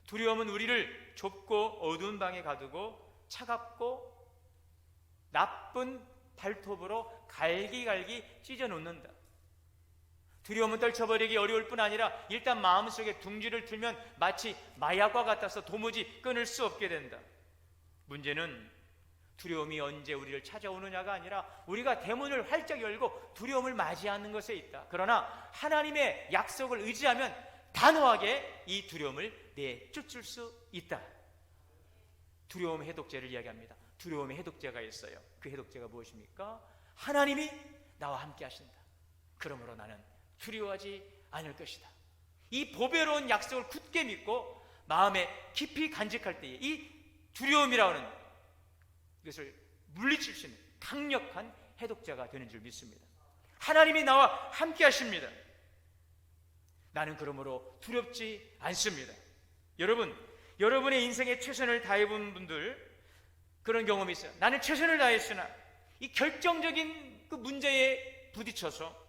두려움은 우리를 좁고 어두운 방에 가두고 차갑고 나쁜 발톱으로 갈기갈기 찢어놓는다. 두려움은 떨쳐버리기 어려울 뿐 아니라 일단 마음속에 둥지를 틀면 마치 마약과 같아서 도무지 끊을 수 없게 된다. 문제는 두려움이 언제 우리를 찾아오느냐가 아니라 우리가 대문을 활짝 열고 두려움을 맞이하는 것에 있다. 그러나 하나님의 약속을 의지하면 단호하게 이 두려움을 내쫓을 수 있다. 두려움의 해독제를 이야기합니다. 두려움의 해독제가 있어요. 그 해독제가 무엇입니까? 하나님이 나와 함께 하신다. 그러므로 나는 두려워하지 않을 것이다. 이 보배로운 약속을 굳게 믿고 마음에 깊이 간직할 때에 이 두려움이라고 하는 이것을 물리칠 수 있는 강력한 해독제가 되는 줄 믿습니다. 하나님이 나와 함께 하십니다. 나는 그러므로 두렵지 않습니다. 여러분, 여러분의 인생에 최선을 다해본 분들 그런 경험이 있어요. 나는 최선을 다했으나 이 결정적인 그 문제에 부딪혀서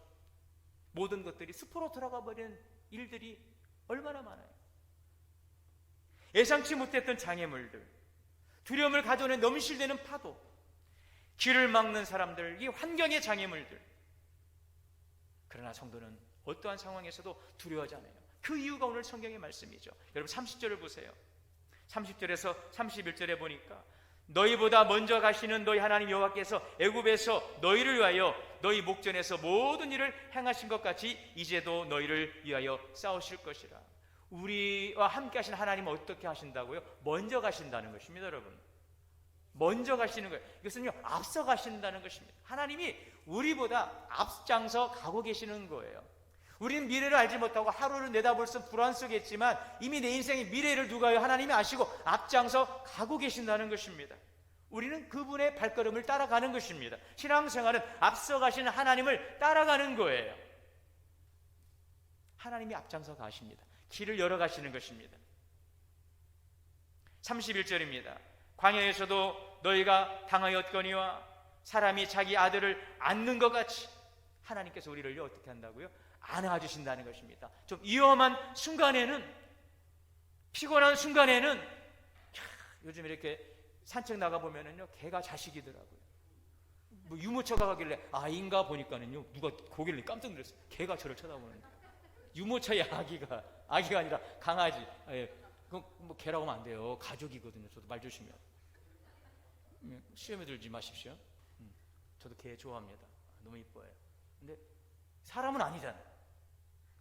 모든 것들이 숲으로 돌아가 버리는 일들이 얼마나 많아요. 예상치 못했던 장애물들, 두려움을 가져오는 넘실대는 파도, 길을 막는 사람들, 이 환경의 장애물들. 그러나 성도는 어떠한 상황에서도 두려워하지 않아요. 그 이유가 오늘 성경의 말씀이죠. 여러분 30절을 보세요. 30절에서 31절에 보니까 너희보다 먼저 가시는 너희 하나님 여호와께서 애굽에서 너희를 위하여 너희 목전에서 모든 일을 행하신 것 같이 이제도 너희를 위하여 싸우실 것이라. 우리와 함께 하신 하나님은 어떻게 하신다고요? 먼저 가신다는 것입니다. 여러분, 먼저 가시는 거예요. 이것은요, 앞서 가신다는 것입니다. 하나님이 우리보다 앞장서 가고 계시는 거예요. 우리는 미래를 알지 못하고 하루를 내다볼 수 불안하겠지만 이미 내 인생의 미래를 누가요? 하나님이 아시고 앞장서 가고 계신다는 것입니다. 우리는 그분의 발걸음을 따라가는 것입니다. 신앙생활은 앞서 가시는 하나님을 따라가는 거예요. 하나님이 앞장서 가십니다. 길을 열어 가시는 것입니다. 31절입니다. 광야에서도 너희가 당하였거니와 사람이 자기 아들을 안는 것 같이 하나님께서 우리를 어떻게 한다고요? 안아주신다는 것입니다. 좀 위험한 순간에는, 피곤한 순간에는, 요즘 이렇게 산책 나가보면은요, 개가 자식이더라고요. 뭐 유모차가 가길래 아이인가 보니까는요, 누가 고길래 깜짝 놀랐어요. 개가 저를 쳐다보는데. 유모차의 아기가 아니라 강아지. 예. 그럼 뭐 개라고 하면 안 돼요. 가족이거든요. 저도 말 조심해요. 시험에 들지 마십시오. 저도 개 좋아합니다. 너무 이뻐요. 근데 사람은 아니잖아요.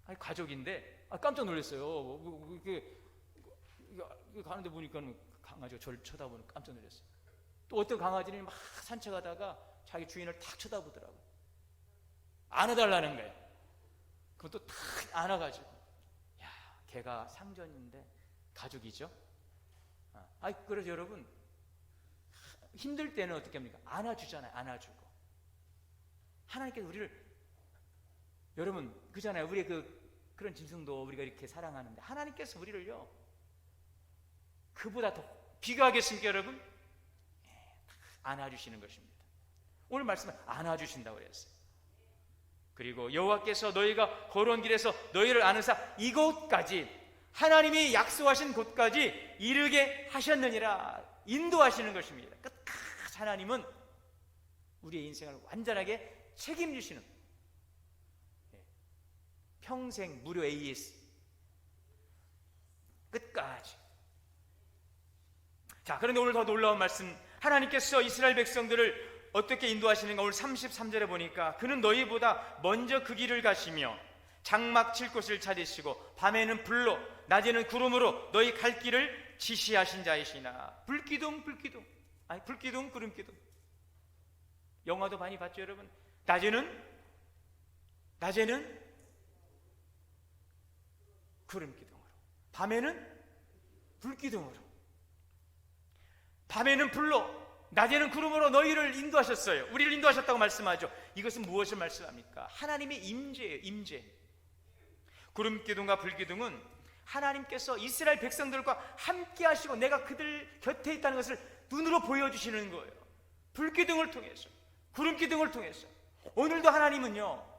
아니, 가족인데 깜짝 놀랐어요. 이렇게 가는데 보니까 강아지가 저를 쳐다보는 깜짝 놀랐어요. 또 어떤 강아지는 막 산책하다가 자기 주인을 탁 쳐다보더라고요. 안아달라는 거예요. 그럼 또 탁 안아가지고, 야, 걔가 상전인데 가족이죠. 그래서 여러분 힘들 때는 어떻게 합니까? 안아주잖아요. 안아주고. 하나님께서 우리를, 여러분 그잖아요. 우리의 그런 짐승도 우리가 이렇게 사랑하는데 하나님께서 우리를요, 그보다 더 비교하겠습니까, 여러분? 안아주시는 것입니다. 오늘 말씀은 안아주신다고 그랬어요. 그리고 여호와께서 너희가 걸어온 길에서 너희를 안으사 이곳까지, 하나님이 약속하신 곳까지 이르게 하셨느니라. 인도하시는 것입니다. 끝까지 하나님은 우리의 인생을 완전하게 책임지시는, 평생 무료 AS 끝까지. 자, 그런데 오늘 더 놀라운 말씀, 하나님께서 이스라엘 백성들을 어떻게 인도하시는가? 오늘 33절에 보니까 그는 너희보다 먼저 그 길을 가시며 장막 칠 곳을 찾으시고 밤에는 불로 낮에는 구름으로 너희 갈 길을 지시하신 자이시나. 불기둥 구름기둥. 영화도 많이 봤죠, 여러분? 낮에는 구름기둥으로, 밤에는 불기둥으로, 밤에는 불로, 낮에는 구름으로 너희를 인도하셨어요. 우리를 인도하셨다고 말씀하죠. 이것은 무엇을 말씀합니까? 하나님의 임재예요. 임재. 구름기둥과 불기둥은 하나님께서 이스라엘 백성들과 함께 하시고 내가 그들 곁에 있다는 것을 눈으로 보여주시는 거예요. 불기둥을 통해서, 구름기둥을 통해서. 오늘도 하나님은요,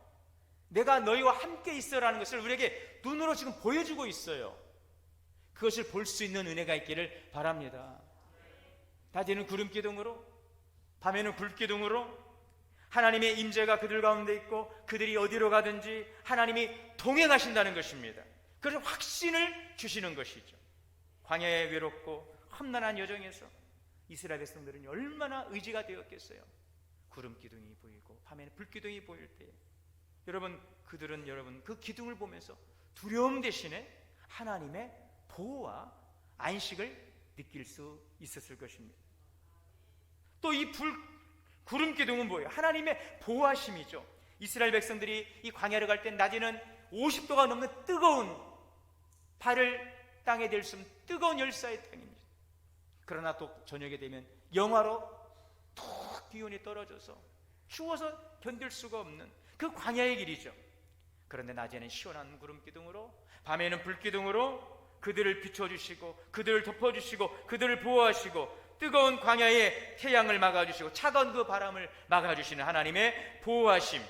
내가 너희와 함께 있어라는 것을 우리에게 눈으로 지금 보여주고 있어요. 그것을 볼 수 있는 은혜가 있기를 바랍니다. 낮에는 구름기둥으로, 밤에는 불기둥으로 하나님의 임재가 그들 가운데 있고 그들이 어디로 가든지 하나님이 동행하신다는 것입니다. 그래서 확신을 주시는 것이죠. 광야의 외롭고 험난한 여정에서 이스라엘 백성들은 얼마나 의지가 되었겠어요. 구름기둥이 보이고 밤에는 불기둥이 보일 때, 여러분 그들은 여러분 그 기둥을 보면서 두려움 대신에 하나님의 보호와 안식을 느낄 수 있었을 것입니다. 또 이 구름 기둥은 뭐예요? 하나님의 보호하심이죠. 이스라엘 백성들이 이 광야를 갈 때 낮에는 50도가 넘는 뜨거운 발을 땅에 댈 수 없는 뜨거운 열사의 땅입니다. 그러나 또 저녁에 되면 영하로 툭 기온이 떨어져서 추워서 견딜 수가 없는 그 광야의 길이죠. 그런데 낮에는 시원한 구름 기둥으로, 밤에는 불 기둥으로 그들을 비춰주시고 그들을 덮어주시고 그들을 보호하시고 뜨거운 광야의 태양을 막아주시고 차가운 그 바람을 막아주시는 하나님의 보호하심.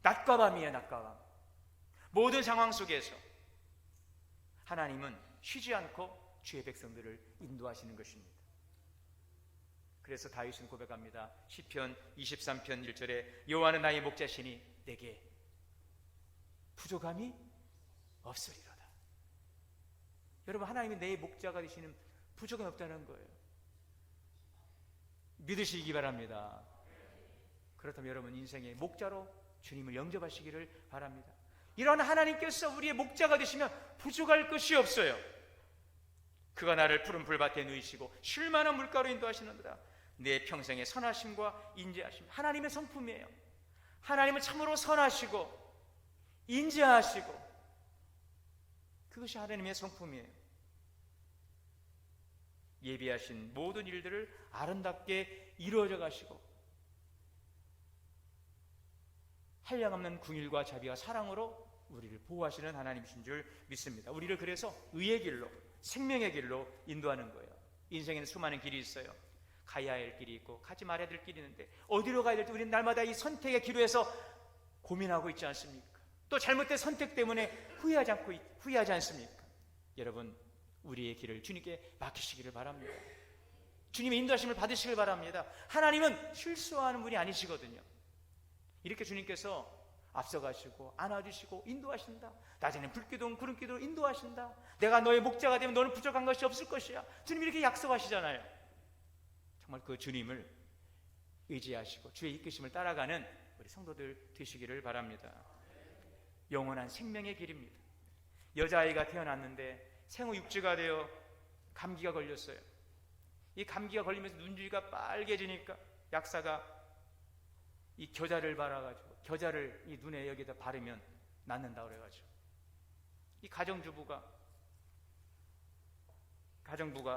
낮과 밤이에요. 낮과 밤. 모든 상황 속에서 하나님은 쉬지 않고 주의 백성들을 인도하시는 것입니다. 그래서 다윗은 고백합니다. 시편 23편 1절에 여호와는 나의 목자시니 내게 부족함이 없으리로다. 여러분, 하나님이 내 목자가 되시는 부족함이 없다는 거예요. 믿으시기 바랍니다. 그렇다면 여러분 인생의 목자로 주님을 영접하시기를 바랍니다. 이런 하나님께서 우리의 목자가 되시면 부족할 것이 없어요. 그가 나를 푸른 풀밭에 누이시고 쉴 만한 물가로 인도하시는도다. 내 평생의 선하심과 인자하심, 하나님의 성품이에요. 하나님은 참으로 선하시고 인자하시고 그것이 하나님의 성품이에요. 예비하신 모든 일들을 아름답게 이루어져 가시고 한량없는 궁일과 자비와 사랑으로 우리를 보호하시는 하나님이신 줄 믿습니다. 우리를 그래서 의의 길로, 생명의 길로 인도하는 거예요. 인생에는 수많은 길이 있어요. 가야 할 길이 있고 가지 말아야 될 길이 있는데 어디로 가야 될지 우리는 날마다 이 선택의 기로에서 고민하고 있지 않습니까? 또 잘못된 선택 때문에 후회하지 않습니까? 여러분, 우리의 길을 주님께 맡기시기를 바랍니다. 주님의 인도하심을 받으시길 바랍니다. 하나님은 실수하는 분이 아니시거든요. 이렇게 주님께서 앞서가시고 안아주시고 인도하신다. 낮에는 불기둥 구름기둥으로 인도하신다. 내가 너의 목자가 되면 너는 부족한 것이 없을 것이야. 주님이 이렇게 약속하시잖아요. 정말 그 주님을 의지하시고 주의 이끄심을 따라가는 우리 성도들 되시기를 바랍니다. 영원한 생명의 길입니다. 여자아이가 태어났는데 생후 6주가 되어 감기가 걸렸어요. 이 감기가 걸리면서 눈주위가 빨개지니까 약사가 이 겨자를 발라가지고 겨자를 이 눈에 여기다 바르면 낫는다 그래가지고 이 가정부가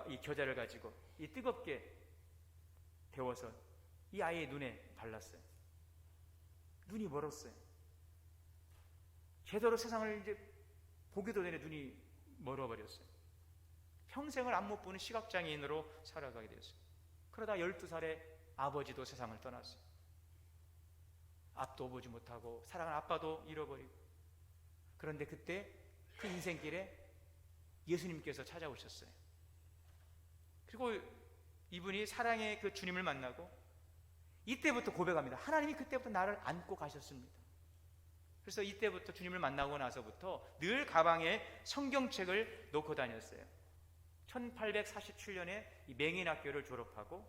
이 겨자를 가지고 이 뜨겁게 데워서 이 아이의 눈에 발랐어요. 눈이 멀었어요. 제대로 세상을 이제 보기도 전에 눈이 멀어버렸어요. 평생을 안 못 보는 시각장애인으로 살아가게 되었어요. 그러다 12살에 아버지도 세상을 떠났어요. 앞도 보지 못하고 사랑하는 아빠도 잃어버리고. 그런데 그때 그 인생길에 예수님께서 찾아오셨어요. 그리고 이분이 사랑의 그 주님을 만나고 이때부터 고백합니다. 하나님이 그때부터 나를 안고 가셨습니다. 그래서 이때부터 주님을 만나고 나서부터 늘 가방에 성경책을 놓고 다녔어요. 1847년에 이 맹인학교를 졸업하고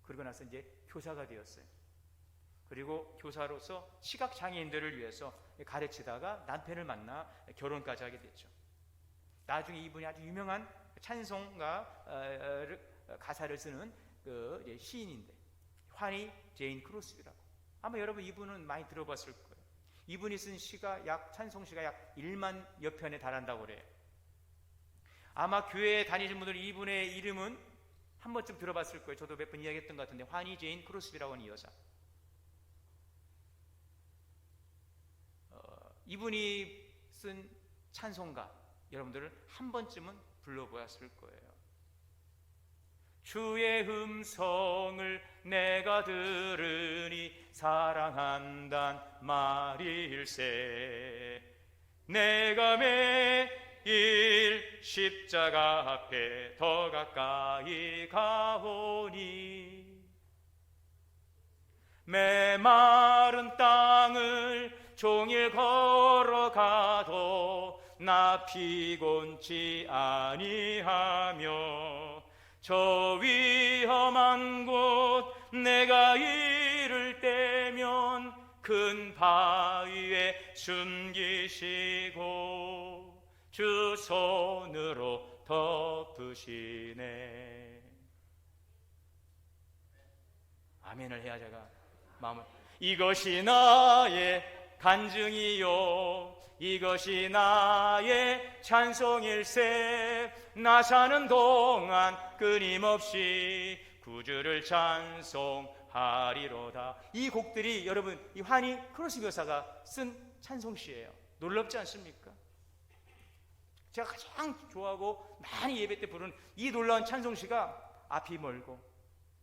그러고 나서 이제 교사가 되었어요. 그리고 교사로서 시각장애인들을 위해서 가르치다가 남편을 만나 결혼까지 하게 됐죠. 나중에 이분이 아주 유명한 찬송가 가사를 쓰는 그 시인인데 환희 제인 크로스비라고. 아마 여러분 이분은 많이 들어봤을 거예요. 이분이 쓴 시가 찬송시가 약 1만여 편에 달한다고 그래요. 아마 교회에 다니신 분들은 이분의 이름은 한 번쯤 들어봤을 거예요. 저도 몇 번 이야기했던 것 같은데 환희 제인 크로스비라고 하는 이 여자. 이분이 쓴 찬송가 여러분들은 한 번쯤은 불러보았을 거예요. 주의 음성을 내가 들으니 사랑한단 말일세. 내가 매일 십자가 앞에 더 가까이 가오니 메마른 땅을 종일 걸어가도 나 피곤치 아니하며 저 위험한 곳 내가 이를 때면 그 큰 바위에 숨기시고 주 손으로 덮으시네. 아멘을 해야 제가 마음을. 이것이 나의 간증이요 이것이 나의 찬송일세. 나 사는 동안 끊임없이 구주를 찬송하리로다. 이 곡들이 여러분 이 환희 크로스 교사가 쓴 찬송시예요. 놀랍지 않습니까? 제가 가장 좋아하고 많이 예배 때 부르는 이 놀라운 찬송시가 앞이 멀고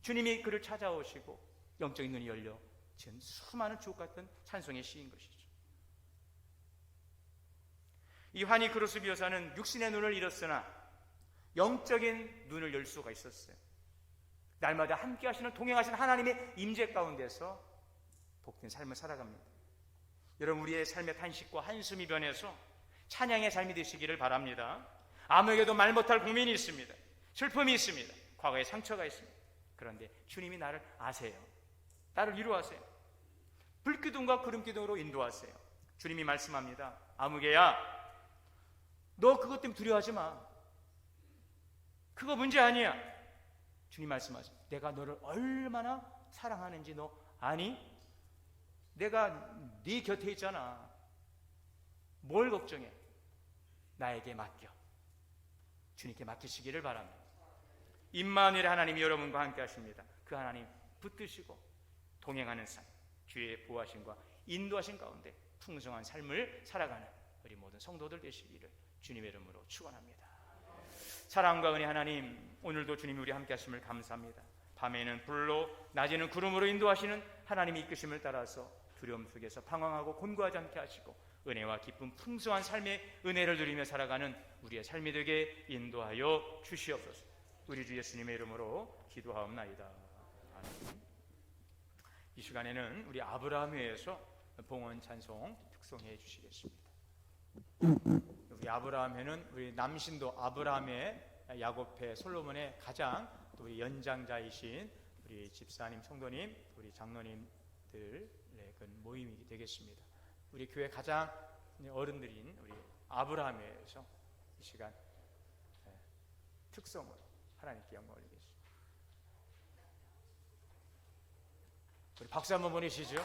주님이 그를 찾아오시고 영적인 눈이 열려 지은 수많은 주옥 같은 찬송의 시인 것이죠. 이 환희 크로스 교사는 육신의 눈을 잃었으나 영적인 눈을 열 수가 있었어요. 날마다 함께 하시는 동행하시는 하나님의 임재 가운데서 복된 삶을 살아갑니다. 여러분 우리의 삶의 탄식과 한숨이 변해서 찬양의 삶이 되시기를 바랍니다. 아무에게도 말 못할 고민이 있습니다. 슬픔이 있습니다. 과거에 상처가 있습니다. 그런데 주님이 나를 아세요. 나를 위로하세요. 불기둥과 구름기둥으로 인도하세요. 주님이 말씀합니다. 아무개야 너 그것 때문에 두려워하지 마. 그거 문제 아니야. 주님 말씀하세요. 내가 너를 얼마나 사랑하는지 너 아니? 내가 네 곁에 있잖아. 뭘 걱정해? 나에게 맡겨. 주님께 맡기시기를 바랍니다. 임마누엘의 하나님이 여러분과 함께 하십니다. 그 하나님 붙드시고 동행하는 삶, 주의 보호하심과 인도하심 가운데 풍성한 삶을 살아가는 우리 모든 성도들 되시기를 주님의 이름으로 축원합니다. 사랑과 은혜 하나님, 오늘도 주님이 우리 함께 하심을 감사합니다. 밤에는 불로, 낮에는 구름으로 인도하시는 하나님의 이끄심을 따라서 두려움 속에서 방황하고 곤고하지 않게 하시고 은혜와 기쁨 풍성한 삶의 은혜를 누리며 살아가는 우리의 삶이 되게 인도하여 주시옵소서. 우리 주 예수님의 이름으로 기도하옵나이다. 아멘. 이 시간에는 우리 아브라함회에서 봉헌 찬송 특송해 주시겠습니다. 우리 아브라함회는 우리 남신도 아브라함의 야곱회 솔로몬의 가장 또 우리 연장자이신 우리 집사님, 성도님, 우리 장로님들의 그 모임이 되겠습니다. 우리 교회 가장 어른들인 우리 아브라함회에서 이 시간 특성으로 하나님께 영광 올리겠습니다. 우리 박수 한번 보내시죠.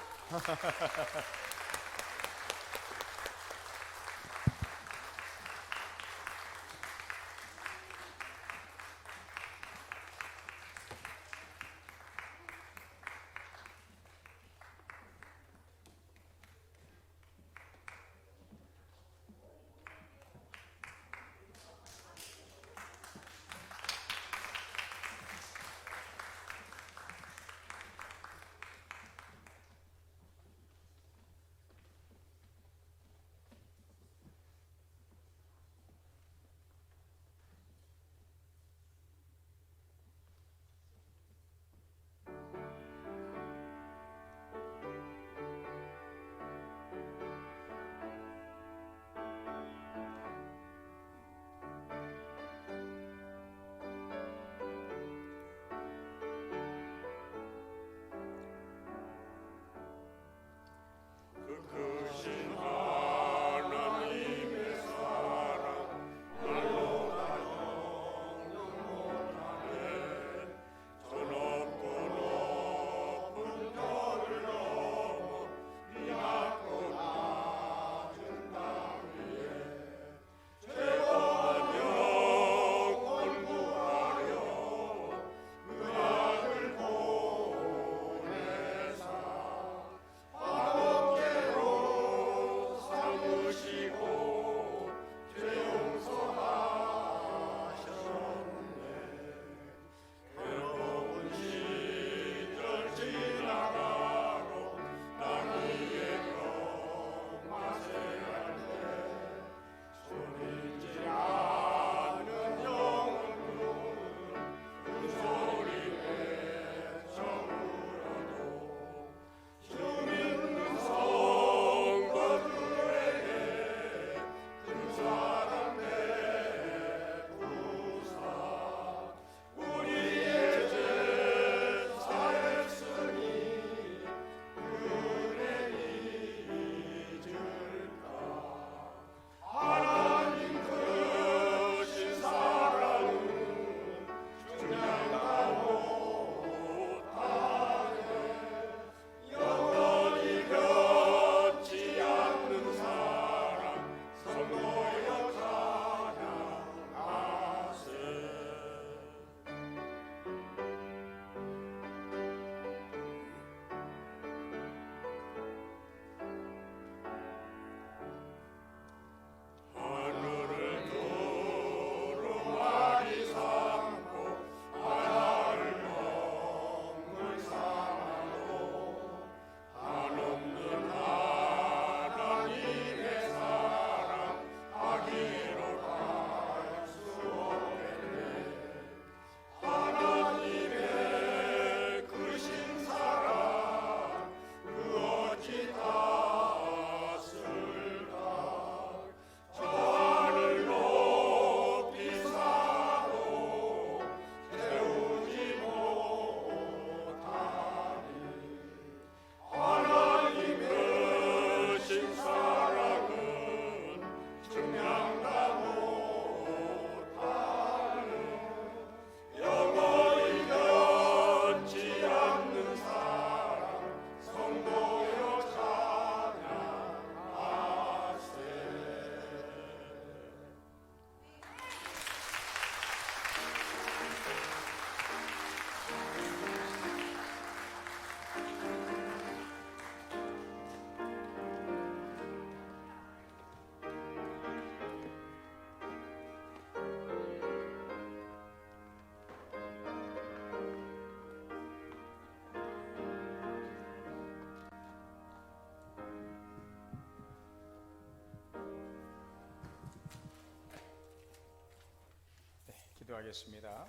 기도하겠습니다.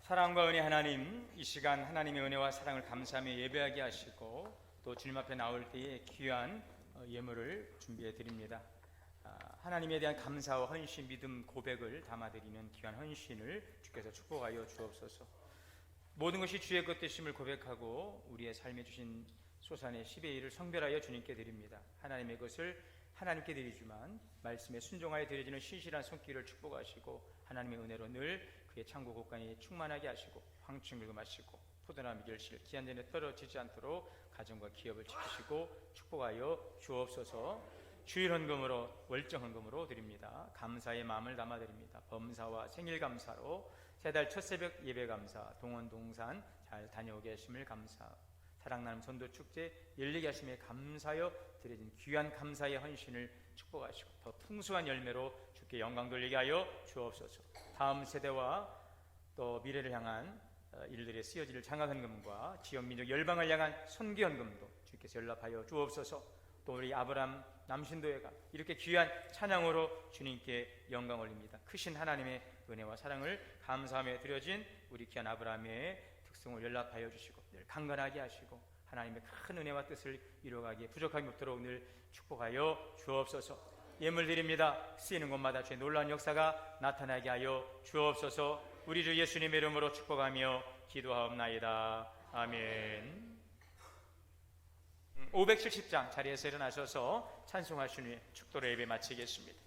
사랑과 은혜 하나님, 이 시간 하나님의 은혜와 사랑을 감사하며 예배하게 하시고 또 주님 앞에 나올 때에 귀한 예물을 준비해 드립니다. 하나님에 대한 감사와 헌신, 믿음, 고백을 담아드리는 귀한 헌신을 주께서 축복하여 주옵소서. 모든 것이 주의 것 되심을 고백하고 우리의 삶에 주신 소산의 10의 1을 성별하여 주님께 드립니다. 하나님의 것을 하나님께 드리지만 말씀에 순종하여 드려지는 신실한 손길을 축복하시고 하나님의 은혜로 늘 그의 창고 곳간이 충만하게 하시고 황충을 금하시고 포도나무 결실 기한 전에 떨어지지 않도록 가정과 기업을 지키시고 축복하여 주옵소서. 주일 헌금으로 월정 헌금으로 드립니다. 감사의 마음을 담아 드립니다. 범사와 생일 감사로 세달 첫 새벽 예배 감사, 동원 동산 잘 다녀오게 하심을 감사, 사랑나눔 전도 축제 열리게 하심에 감사하여 드려진 귀한 감사의 헌신을 축복하시고 더 풍성한 열매로 주께 영광 돌리게 하여 주옵소서. 다음 세대와 또 미래를 향한 일들에 쓰여질 장학헌금과 지역 민족 열방을 향한 선교헌금도 주께서 연락하여 주옵소서. 또 우리 아브람 남신도회가 이렇게 귀한 찬양으로 주님께 영광 올립니다. 크신 하나님의 은혜와 사랑을 감사하며 드려진 우리 귀한 아브라함의 특성을 연락하여 주시고 늘 강건하게 하시고 하나님의 큰 은혜와 뜻을 이루어가기에 부족함이 없도록 늘 축복하여 주옵소서. 예물 드립니다. 쓰이는 곳마다 주의 놀라운 역사가 나타나게 하여 주옵소서. 우리 주 예수님의 이름으로 축복하며 기도하옵나이다. 아멘. 570장 자리에서 일어나셔서 찬송하신 후에 축도로 예배 마치겠습니다.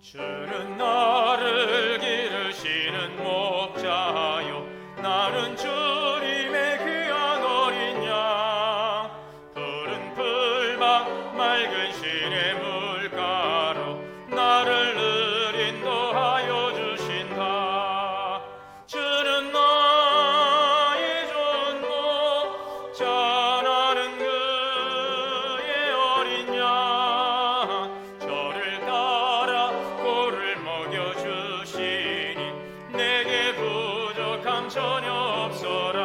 주는 나를 기르시는 목자요, 나는 주님의 귀한 어린 양. 푸른 풀밭 맑은 시내 물가로 나를 늘 인도하여 주신다. 주는 나의 좋은 목자, 나는 그의 어린 양. 저를 따라 꼴을 먹여주시니 내게 부족함 전혀 없어라.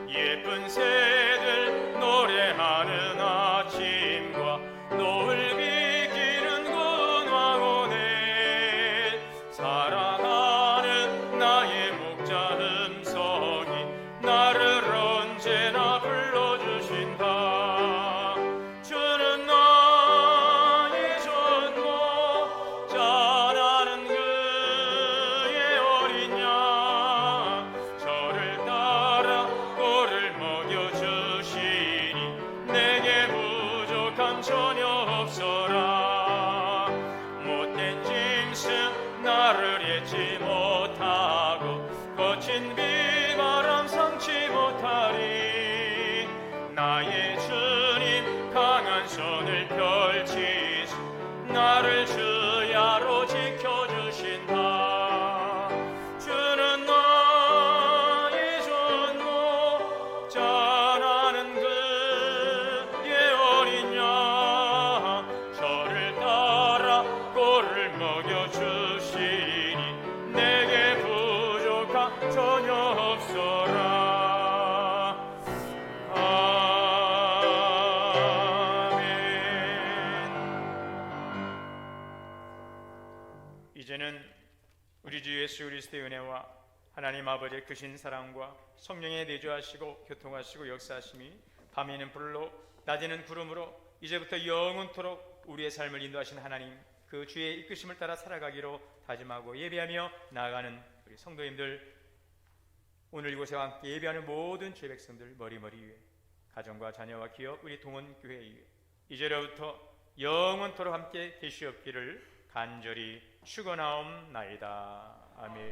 예쁜 새들 노래하는 아침과 노을 비기는 군왕원에 사랑하는 나의 목자 음성이 나를 언제나 불러주신다. 주는 나의 좋은 목자, 나는 그의 어린 양. 저를 따라 꼴을 먹여주시니 내게 부족함 전혀 없어라. 못된 짐승 나를 잊지 못하고 거친 비바람 삼지 못하리. 나의 주님 강한 손을 펼치시 나를 주야로 지켜주신다. 주는 나의 좋은 목자, 나는 그의 어린 양. 저를 따라 꼴을 먹여주시니 내게 부족함 전혀 없어라. 이제는 우리 주 예수 그리스도의 은혜와 하나님 아버지의 크신 사랑과 성령의 내주하시고 교통하시고 역사하심이 밤에는 불로 낮에는 구름으로 이제부터 영원토록 우리의 삶을 인도하신 하나님, 그 주의 이끄심을 따라 살아가기로 다짐하고 예배하며 나아가는 우리 성도님들, 오늘 이곳에 함께 예배하는 모든 주의 백성들 머리머리 위에, 가정과 자녀와 기업, 우리 동원교회 위에 이제로부터 영원토록 함께 계시옵기를 간절히 축원하옵나이다. 아멘.